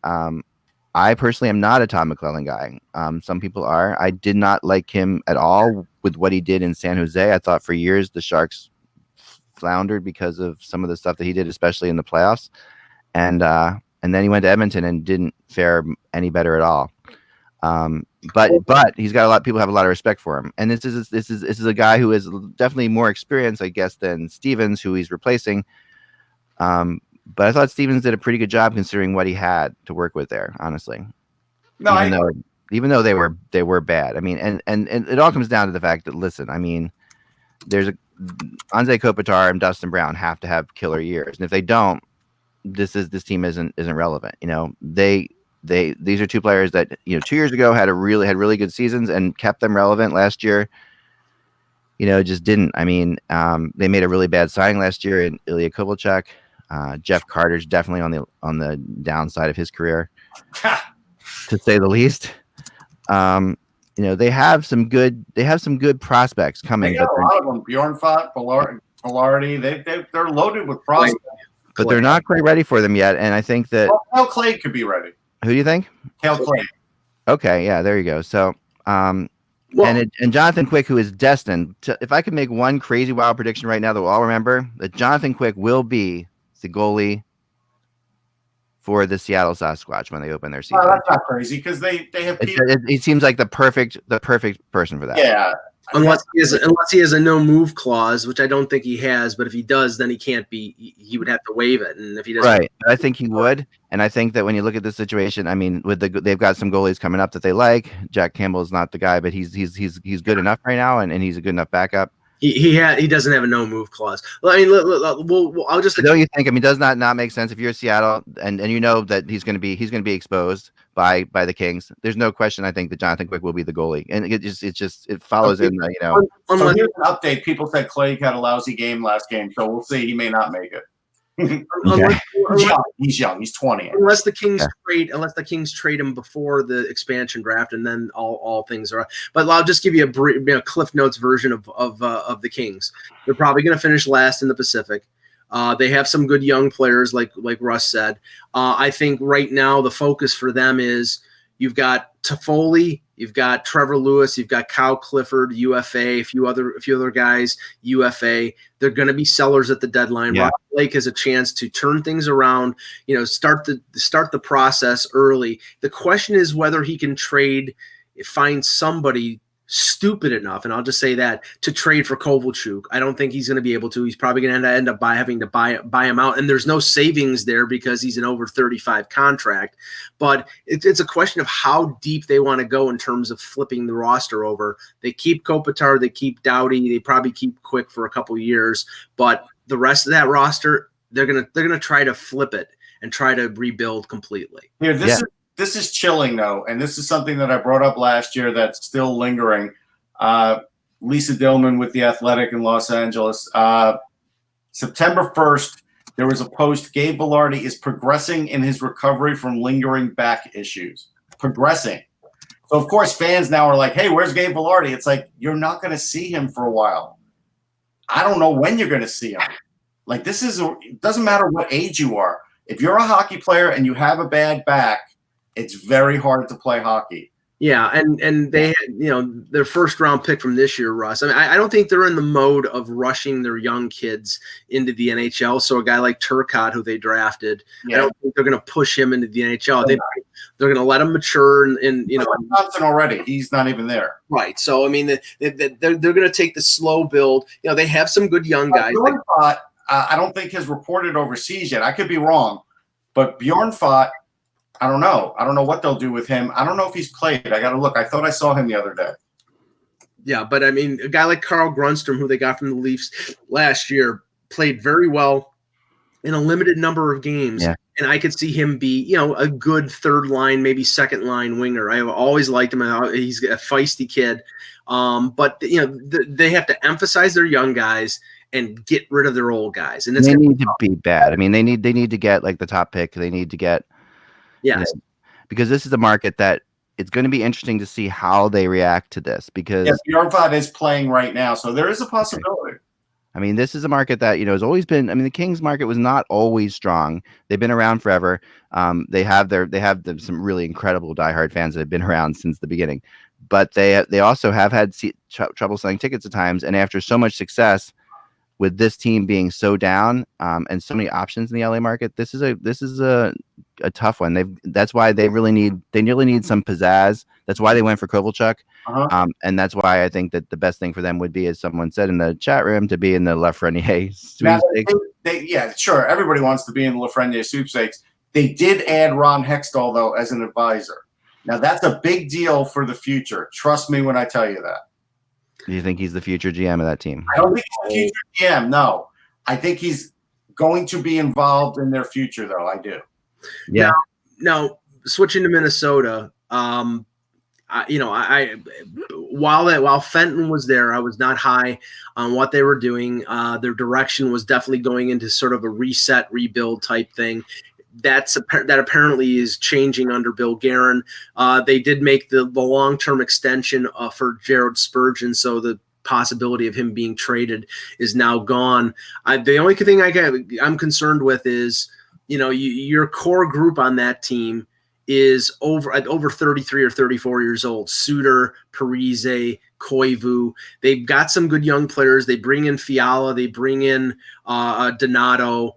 I personally am not a Todd McClellan guy. Some people are. I did not like him at all with what he did in San Jose. I thought for years the Sharks floundered because of some of the stuff that he did, especially in the playoffs. And then he went to Edmonton and didn't fare any better at all. But he's got a lot of people have a lot of respect for him. And this is a guy who is definitely more experienced, I guess, than Stevens, who he's replacing. But I thought Stevens did a pretty good job considering what he had to work with there, honestly. No, even though they were bad. I mean, and it all comes down to the fact that, listen, I mean, there's Anze Kopitar and Dustin Brown have to have killer years, and if they don't, this team isn't relevant. These are two players that 2 years ago had really good seasons and kept them relevant. Last year, just didn't. I mean, they made a really bad signing last year in Ilya Kovalchuk. Jeff Carter's definitely on the downside of his career, to say the least. They have some good prospects coming. They got a lot of them. Bjorn Fott, Velarde, they're loaded with prospects. but they're not quite ready for them yet. And I think that Kale Clay could be ready. Who do you think? Kale Clay. Okay, yeah, there you go. So, and Jonathan Quick, who is destined to, if I could make one crazy wild prediction right now that we'll all remember, that Jonathan Quick will be the goalie for the Seattle Sasquatch when they open their season. Oh, that's not crazy because they have people. It seems like the perfect person for that. Yeah. Unless he has a no move clause, which I don't think he has, but if he does, then he can't be. He would have to waive it, and if he doesn't, right? I think he would, and I think that when you look at the situation, I mean, they've got some goalies coming up that they like. Jack Campbell is not the guy, but he's good enough right now, and he's a good enough backup. He doesn't have a no move clause. Well, I mean, I'll just. Don't you think? I mean, does not make sense if you're Seattle and you know that he's going to be exposed by the Kings. There's no question. I think that Jonathan Quick will be the goalie, and it follows in. So here's an update. People said Clay had a lousy game last game, so we'll see. He may not make it. He's young. He's 20. Unless the Kings trade him before the expansion draft, and then all things are. But I'll just give you a brief, Cliff Notes version of the Kings. They're probably going to finish last in the Pacific. They have some good young players, like Russ said. I think right now the focus for them is you've got Toffoli, you've got Trevor Lewis, you've got Kyle Clifford, UFA, a few other guys, UFA. They're going to be sellers at the deadline. Yeah. Rob Blake has a chance to turn things around, start the process early. The question is whether he can find somebody stupid enough, and I'll just say that, to trade for Kovalchuk. I don't think he's going to be able to. He's probably going to end up having to buy him out, and there's no savings there because he's an over 35 contract. But it's a question of how deep they want to go in terms of flipping the roster over. They keep Kopitar, they keep Doughty, they probably keep Quick for a couple years, but the rest of that roster, they're gonna try to flip it and try to rebuild completely. Here, This is chilling, though, and this is something that I brought up last year that's still lingering. Lisa Dillman with The Athletic in Los Angeles. September 1st, there was a post, Gabe Vilardi is progressing in his recovery from lingering back issues. Progressing. So, of course, fans now are like, hey, where's Gabe Vilardi? It's like, you're not going to see him for a while. I don't know when you're going to see him. Like, it doesn't matter what age you are. If you're a hockey player and you have a bad back, it's very hard to play hockey. Yeah, and they had, their first round pick from this year, Russ. I mean, I don't think they're in the mode of rushing their young kids into the NHL. So a guy like Turcotte, who they drafted, I don't think they're going to push him into the NHL. They're going to let him mature, and Johnson already, he's not even there. Right. So I mean, they're going to take the slow build. They have some good young guys. I don't think has reported overseas yet. I could be wrong, but Bjorn Fott. I don't know. I don't know what they'll do with him. I don't know if he's played. I got to look. I thought I saw him the other day. Yeah, but I mean, a guy like Carl Grundstrom, who they got from the Leafs last year, played very well in a limited number of games. Yeah. And I could see him be, a good third line, maybe second line winger. I've always liked him. He's a feisty kid. But they have to emphasize their young guys and get rid of their old guys. And they need to be bad. I mean, they need to get like the top pick. They need to get. Yes, because this is a market that it's going to be interesting to see how they react to this. Because Bjorn Fott is playing right now, so there is a possibility. I mean, this is a market that has always been. I mean, the Kings market was not always strong. They've been around forever. They have some really incredible diehard fans that have been around since the beginning, but they also have had trouble selling tickets at times. And after so much success, with this team being so down and so many options in the LA market, this is a tough one. That's why they really need some pizzazz. That's why they went for Kovalchuk. And that's why I think that the best thing for them would be, as someone said in the chat room, to be in the Lafreniere sweepstakes. Yeah, sure. Everybody wants to be in the Lafreniere sweepstakes. They did add Ron Hextall, though, as an advisor. Now, that's a big deal for the future. Trust me when I tell you that. Do you think he's the future GM of that team? I don't think he's the future GM, no. I think he's going to be involved in their future, though. I do. Yeah. Now switching to Minnesota, while Fenton was there, I was not high on what they were doing. Their direction was definitely going into sort of a reset, rebuild type thing. That apparently is changing under Bill Guerin. They did make the long-term extension for Jared Spurgeon, so the possibility of him being traded is now gone. The only thing I'm concerned with is, your core group on that team is over 33 or 34 years old. Suter, Parise, Koivu. They've got some good young players. They bring in Fiala. They bring in Donato.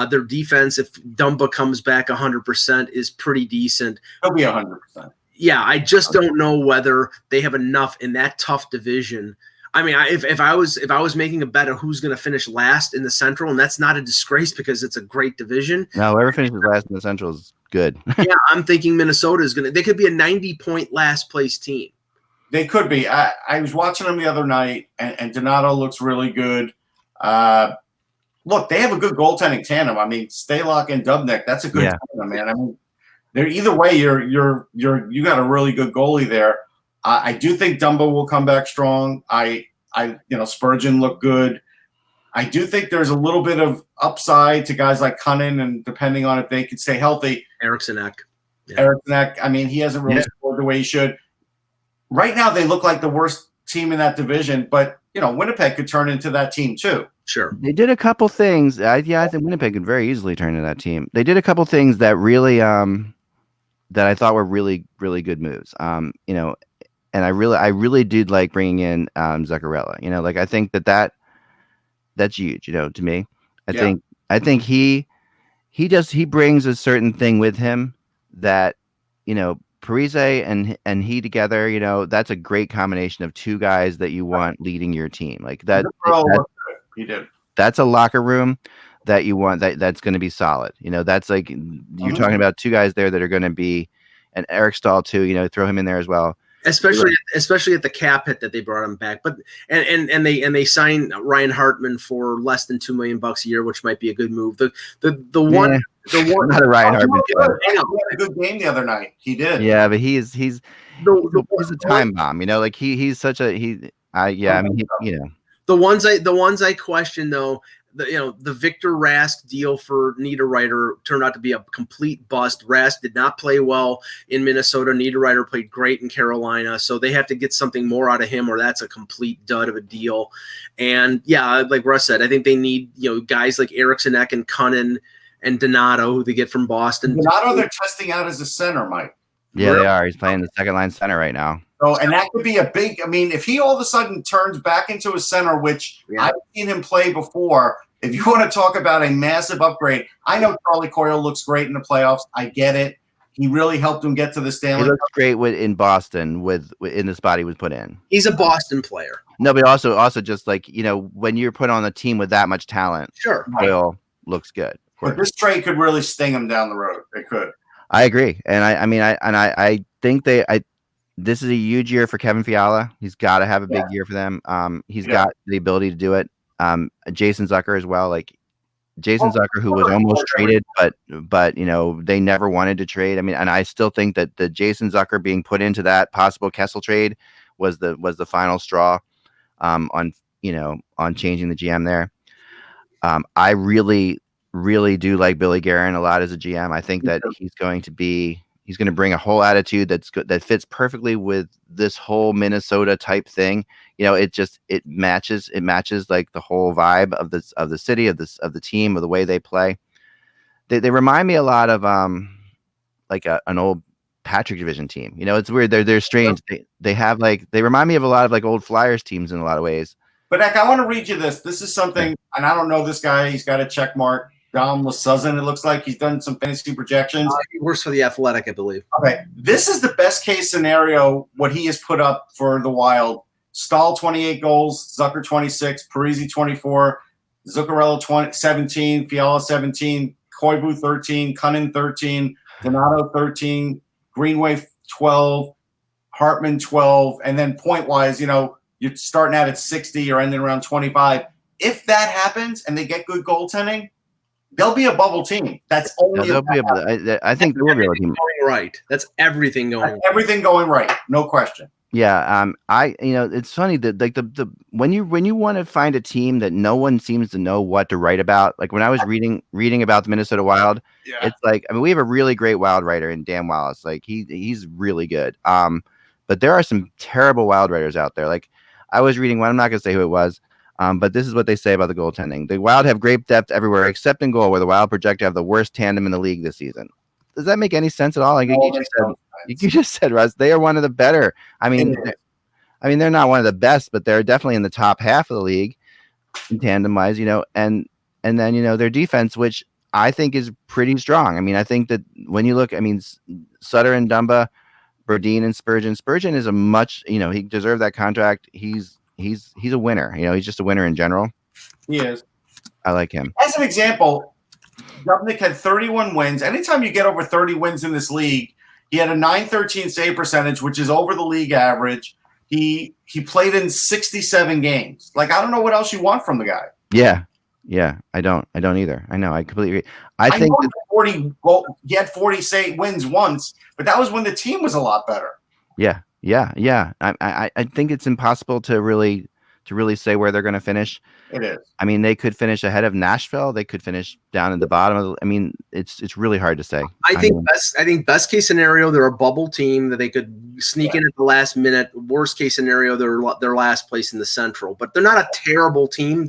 Their defense, if Dumba comes back 100%, is pretty decent. He'll be 100%. Yeah, I just don't know whether they have enough in that tough division. I mean, if I was making a bet of who's going to finish last in the Central, and that's not a disgrace because it's a great division. No, whoever finishes last in the Central is good. Yeah, I'm thinking Minnesota is going to – they could be a 90-point last place team. They could be. I was watching them the other night, and Donato looks really good. Look, they have a good goaltending tandem. I mean, Stalock and Dubnyk, that's a good tandem, man. I mean, they're either way, you got a really good goalie there. I do think Dumba will come back strong. Spurgeon looked good. I do think there's a little bit of upside to guys like Cunnin, and depending on if they could stay healthy. Eriksson Ek. I mean, he hasn't really scored the way he should. Right now, they look like the worst team in that division, but Winnipeg could turn into that team too. Sure. They did a couple things. I think Winnipeg could very easily turn into that team. They did a couple things that really, that I thought were really, really good moves. And I really did like bringing in Zuccarello. I think that's huge. To me, I think he brings a certain thing with him that Parise and he together. That's a great combination of two guys that you want leading your team. Like that. He did. That's a locker room that you want that's going to be solid. That's like you're talking about two guys there that are going to be, and Eric Stahl too. Throw him in there as well. Especially at the cap hit that they brought him back, but and they signed Ryan Hartman for less than $2 million a year, which might be a good move. The one not a Ryan Hartman. He had a good game the other night. He did. Yeah, but he's a time bomb. He's such a The ones I question though, the Victor Rask deal for Niederreiter turned out to be a complete bust. Rask did not play well in Minnesota. Niederreiter played great in Carolina, so they have to get something more out of him, or that's a complete dud of a deal. And yeah, like Russ said, I think they need guys like Eriksson Ek and Cunnin and Donato, who they get from Boston. Donato they're testing out as a center, Mike. Yeah, they are. He's playing the second line center right now. So, and that could be a big. I mean, if he all of a sudden turns back into a center, which I've seen him play before. If you want to talk about a massive upgrade, I know Charlie Coyle looks great in the playoffs. I get it. He really helped him get to the Stanley Cup. He looks great in Boston in the spot he was put in. He's a Boston player. No, but also just like when you're put on a team with that much talent, sure, Coyle looks good. But this trade could really sting him down the road. It could. I agree, and I think this is a huge year for Kevin Fiala. He's got to have a big year for them. He's got the ability to do it. Jason Zucker as well. Like Jason Zucker, who was almost traded, but they never wanted to trade. I mean, and I still think that the Jason Zucker being put into that possible Kessel trade was the final straw on changing the GM there. I really do like Billy Guerin a lot as a GM. I think that he's going to bring a whole attitude that fits perfectly with this whole Minnesota type thing. It matches like the whole vibe of the city, of the team, of the way they play. They remind me a lot of like an old Patrick Division team. It's weird. They're strange. They remind me of a lot of like old Flyers teams in a lot of ways. But Eck, I want to read you this. This is something, and I don't know this guy. He's got a check mark. Dom Lasuzin, it looks like he's done some fantasy projections. He works for the Athletic, I believe. Okay, this is the best case scenario. What he has put up for the Wild: Stahl 28 goals, Zucker 26, Parise 24, Zuccarello 17, Fiala 17, Koivu 13, Cunnin 13, Donato 13, Greenway 12, Hartman 12, and then point wise, you're starting out at 60, you're ending around 25. If that happens and they get good goaltending, they'll be a bubble team. That's only. I think they will be a team. Going right. That's everything going. That's everything going right. No question. Yeah. It's funny that like the when you want to find a team that no one seems to know what to write about. Like when I was reading about the Minnesota Wild, it's like we have a really great Wild writer in Dan Wallace. Like he's really good. But there are some terrible Wild writers out there. Like I was reading one. I'm not going to say who it was, but this is what they say about the goaltending. The Wild have great depth everywhere except in goal, where the Wild project to have the worst tandem in the league this season. Does that make any sense at all? Like you just said, Russ, they are one of the better. I mean, they're not one of the best, but they're definitely in the top half of the league in tandem wise, and then, their defense, which I think is pretty strong. I mean, I think that when you look, Sutter and Dumba, Brodin and Spurgeon is a much, he deserved that contract. He's a winner. He's just a winner in general. He is. I like him. As an example, Dubnyk had 31 wins. Anytime you get over 30 wins in this league, he had a .913 save percentage, which is over the league average. He played in 67 games. Like, I don't know what else you want from the guy. Yeah. I don't either. I know. I completely agree. I think he had 40 wins once, but that was when the team was a lot better. Yeah. I think it's impossible to really say where they're going to finish. It is. They could finish ahead of Nashville. They could finish down at the bottom. It's really hard to say. I think best case scenario, they're a bubble team that they could sneak in at the last minute. Worst case scenario, they're last place in the Central. But they're not a terrible team.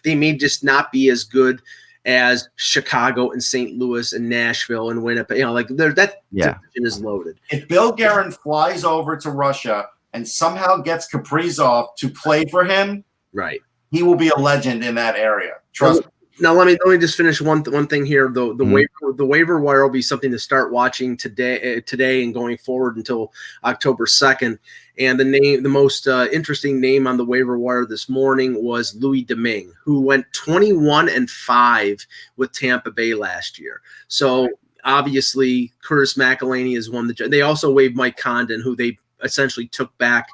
They may just not be as good as Chicago and St. Louis and Nashville and Winnipeg. That division is loaded. If Bill Guerin flies over to Russia and somehow gets Kaprizov to play for him, right, he will be a legend in that area. Trust me. Now let me just finish one thing here. The waiver wire will be something to start watching today and going forward until October 2nd. And the most interesting name on the waiver wire this morning was Louis Domingue, who went 21-5 with Tampa Bay last year. So obviously Curtis McElhinney is one that they also waived Mike Condon, who they essentially took back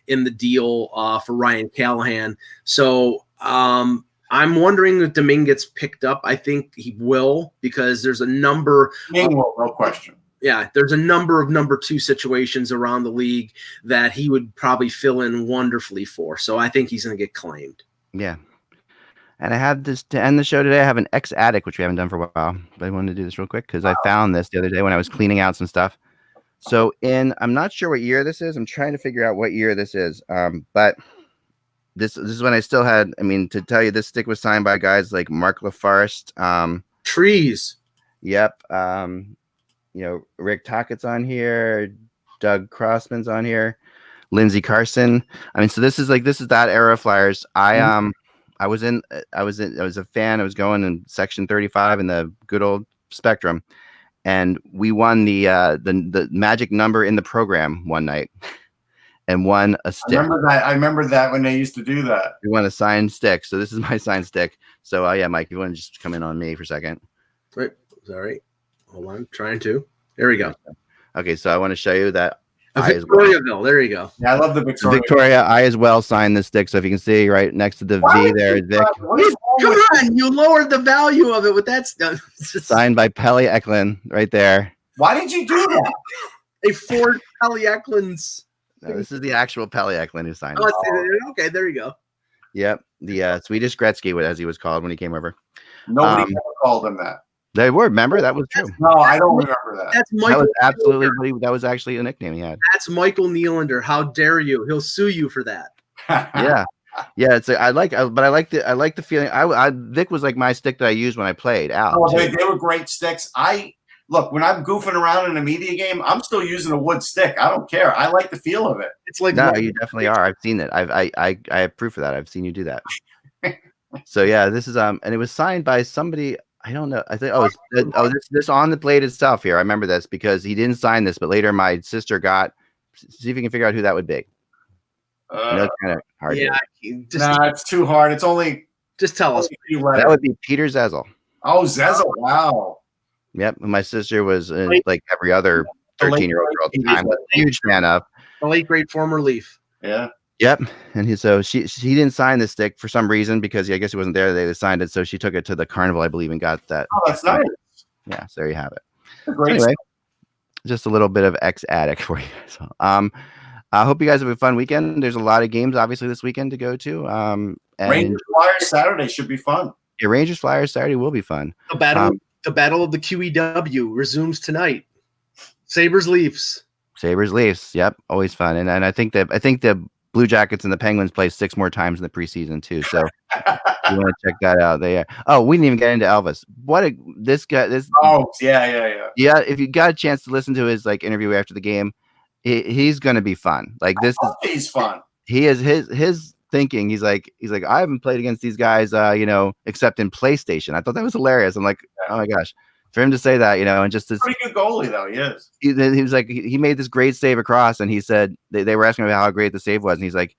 in the deal for Ryan Callahan. So I'm wondering if Domingue gets picked up. I think he will, because there's a number. No question. Yeah, there's a number of number two situations around the league that he would probably fill in wonderfully for. So I think he's going to get claimed. Yeah. And I have this to end the show today. I have an ex-addict, which we haven't done for a while, but I wanted to do this real quick because I found this the other day when I was cleaning out some stuff. So I'm not sure what year this is. I'm trying to figure out what year this is. But this is when I still had, to tell you, this stick was signed by guys like Mark LaForest. Trees. Yep. Rick Tockett's on here. Doug Crossman's on here. Lindsey Carson. So this is that era of Flyers. I was a fan. I was going in section 35 in the good old Spectrum, and we won the magic number in the program one night and won a stick. I remember that when they used to do that. We won a signed stick. So this is my signed stick. So Mike, you want to just come in on me for a second? Right. Sorry. Hold on. Trying to. There we go. Okay. So I want to show you that. Victoriaville. There you go. Yeah, I love the Victoria. I as well signed this stick. So if you can see right next to the V there, Vic. Come on, you lowered the value of it with that stuff. Signed by Pelle Eklund right there. Why did you do that? A Ford Pelle Eklund's. No, this is the actual Pelle Eklund who signed it. Oh, okay, there you go. Yep, the Swedish Gretzky, as he was called when he came over. Nobody ever called him that. They were. Remember, that was true. No, I don't remember that. That's Michael. That was absolutely. That was actually a nickname he had. That's Michael Nylander. How dare you? He'll sue you for that. Yeah. It's. I like the feeling. Vic was like my stick that I used when I played out. Oh, they were great sticks. Look, when I'm goofing around in a media game, I'm still using a wood stick. I don't care. I like the feel of it. It's like no, you definitely are. I've seen it. I have proof of that. I've seen you do that. So yeah, this is and it was signed by somebody. I don't know. I think this on the blade itself here. I remember this because he didn't sign this, but later my sister got. See if you can figure out who that would be. It's kind of hard. Yeah, it's too hard. It's only just tell us. That would be Peter Zezel. Oh, Zezel! Wow. Yep, my sister was like every other 13-year-old girl at the time. Was a huge fan of the late great former Leaf. Yeah. Yep, and he didn't sign the stick for some reason because I guess he wasn't there. They signed it, so she took it to the carnival, I believe, and got that. Oh, that's nice. Yeah, so there you have it. Great. Anyway, just a little bit of ex-addict for you guys. I hope you guys have a fun weekend. There's a lot of games, obviously, this weekend to go to. Rangers Flyers Saturday should be fun. Yeah, Rangers Flyers Saturday will be fun. The battle of the QEW resumes tonight. Sabres Leafs. Yep, always fun. And I think the Blue Jackets and the Penguins play 6 more times in the preseason too. So you want to check that out. We didn't even get into Elvis. This guy. Oh yeah. Yeah, if you got a chance to listen to his interview after the game, he's going to be fun. He's fun. He is his thinking. He's like I haven't played against these guys, except in PlayStation. I thought that was hilarious. I'm like, oh my gosh, for him to say that, and just this pretty good goalie though. He is. He was like, he made this great save across, and he said they were asking him about how great the save was, and he's like,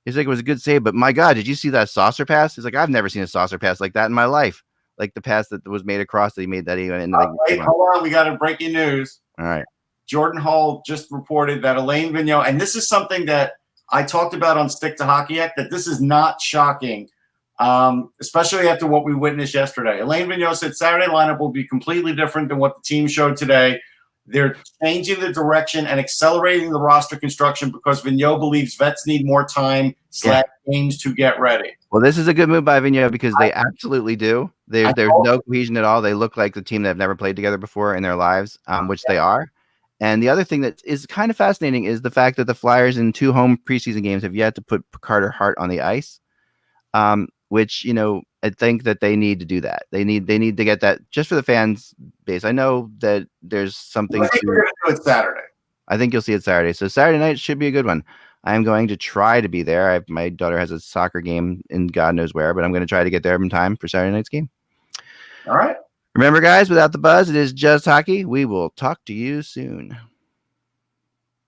it was a good save, but my God, did you see that saucer pass? He's like, I've never seen a saucer pass like that in my life. Like the pass that was made across that he made that even. Wait, hold on, we got a breaking news. All right. Jordan Hall just reported that Alain Vigneault, and this is something that I talked about on Stick to Hockey Act, that this is not shocking, especially after what we witnessed yesterday. Alain Vigneault said Saturday lineup will be completely different than what the team showed today. They're changing the direction and accelerating the roster construction because Vigneault believes vets need more time / games to get ready. Well, this is a good move by Vigneault because they absolutely do. There's no cohesion at all. They look like the team that have never played together before in their lives, which they are. And the other thing that is kind of fascinating is the fact that the Flyers in 2 home preseason games have yet to put Carter Hart on the ice, which, I think that they need to do that. They need to get that just for the fans base. I know that there's something. I think we're going to do it Saturday. I think you'll see it Saturday. So Saturday night should be a good one. I am going to try to be there. My daughter has a soccer game in God knows where, but I'm going to try to get there in time for Saturday night's game. All right. Remember, guys, without the buzz, it is just hockey. We will talk to you soon.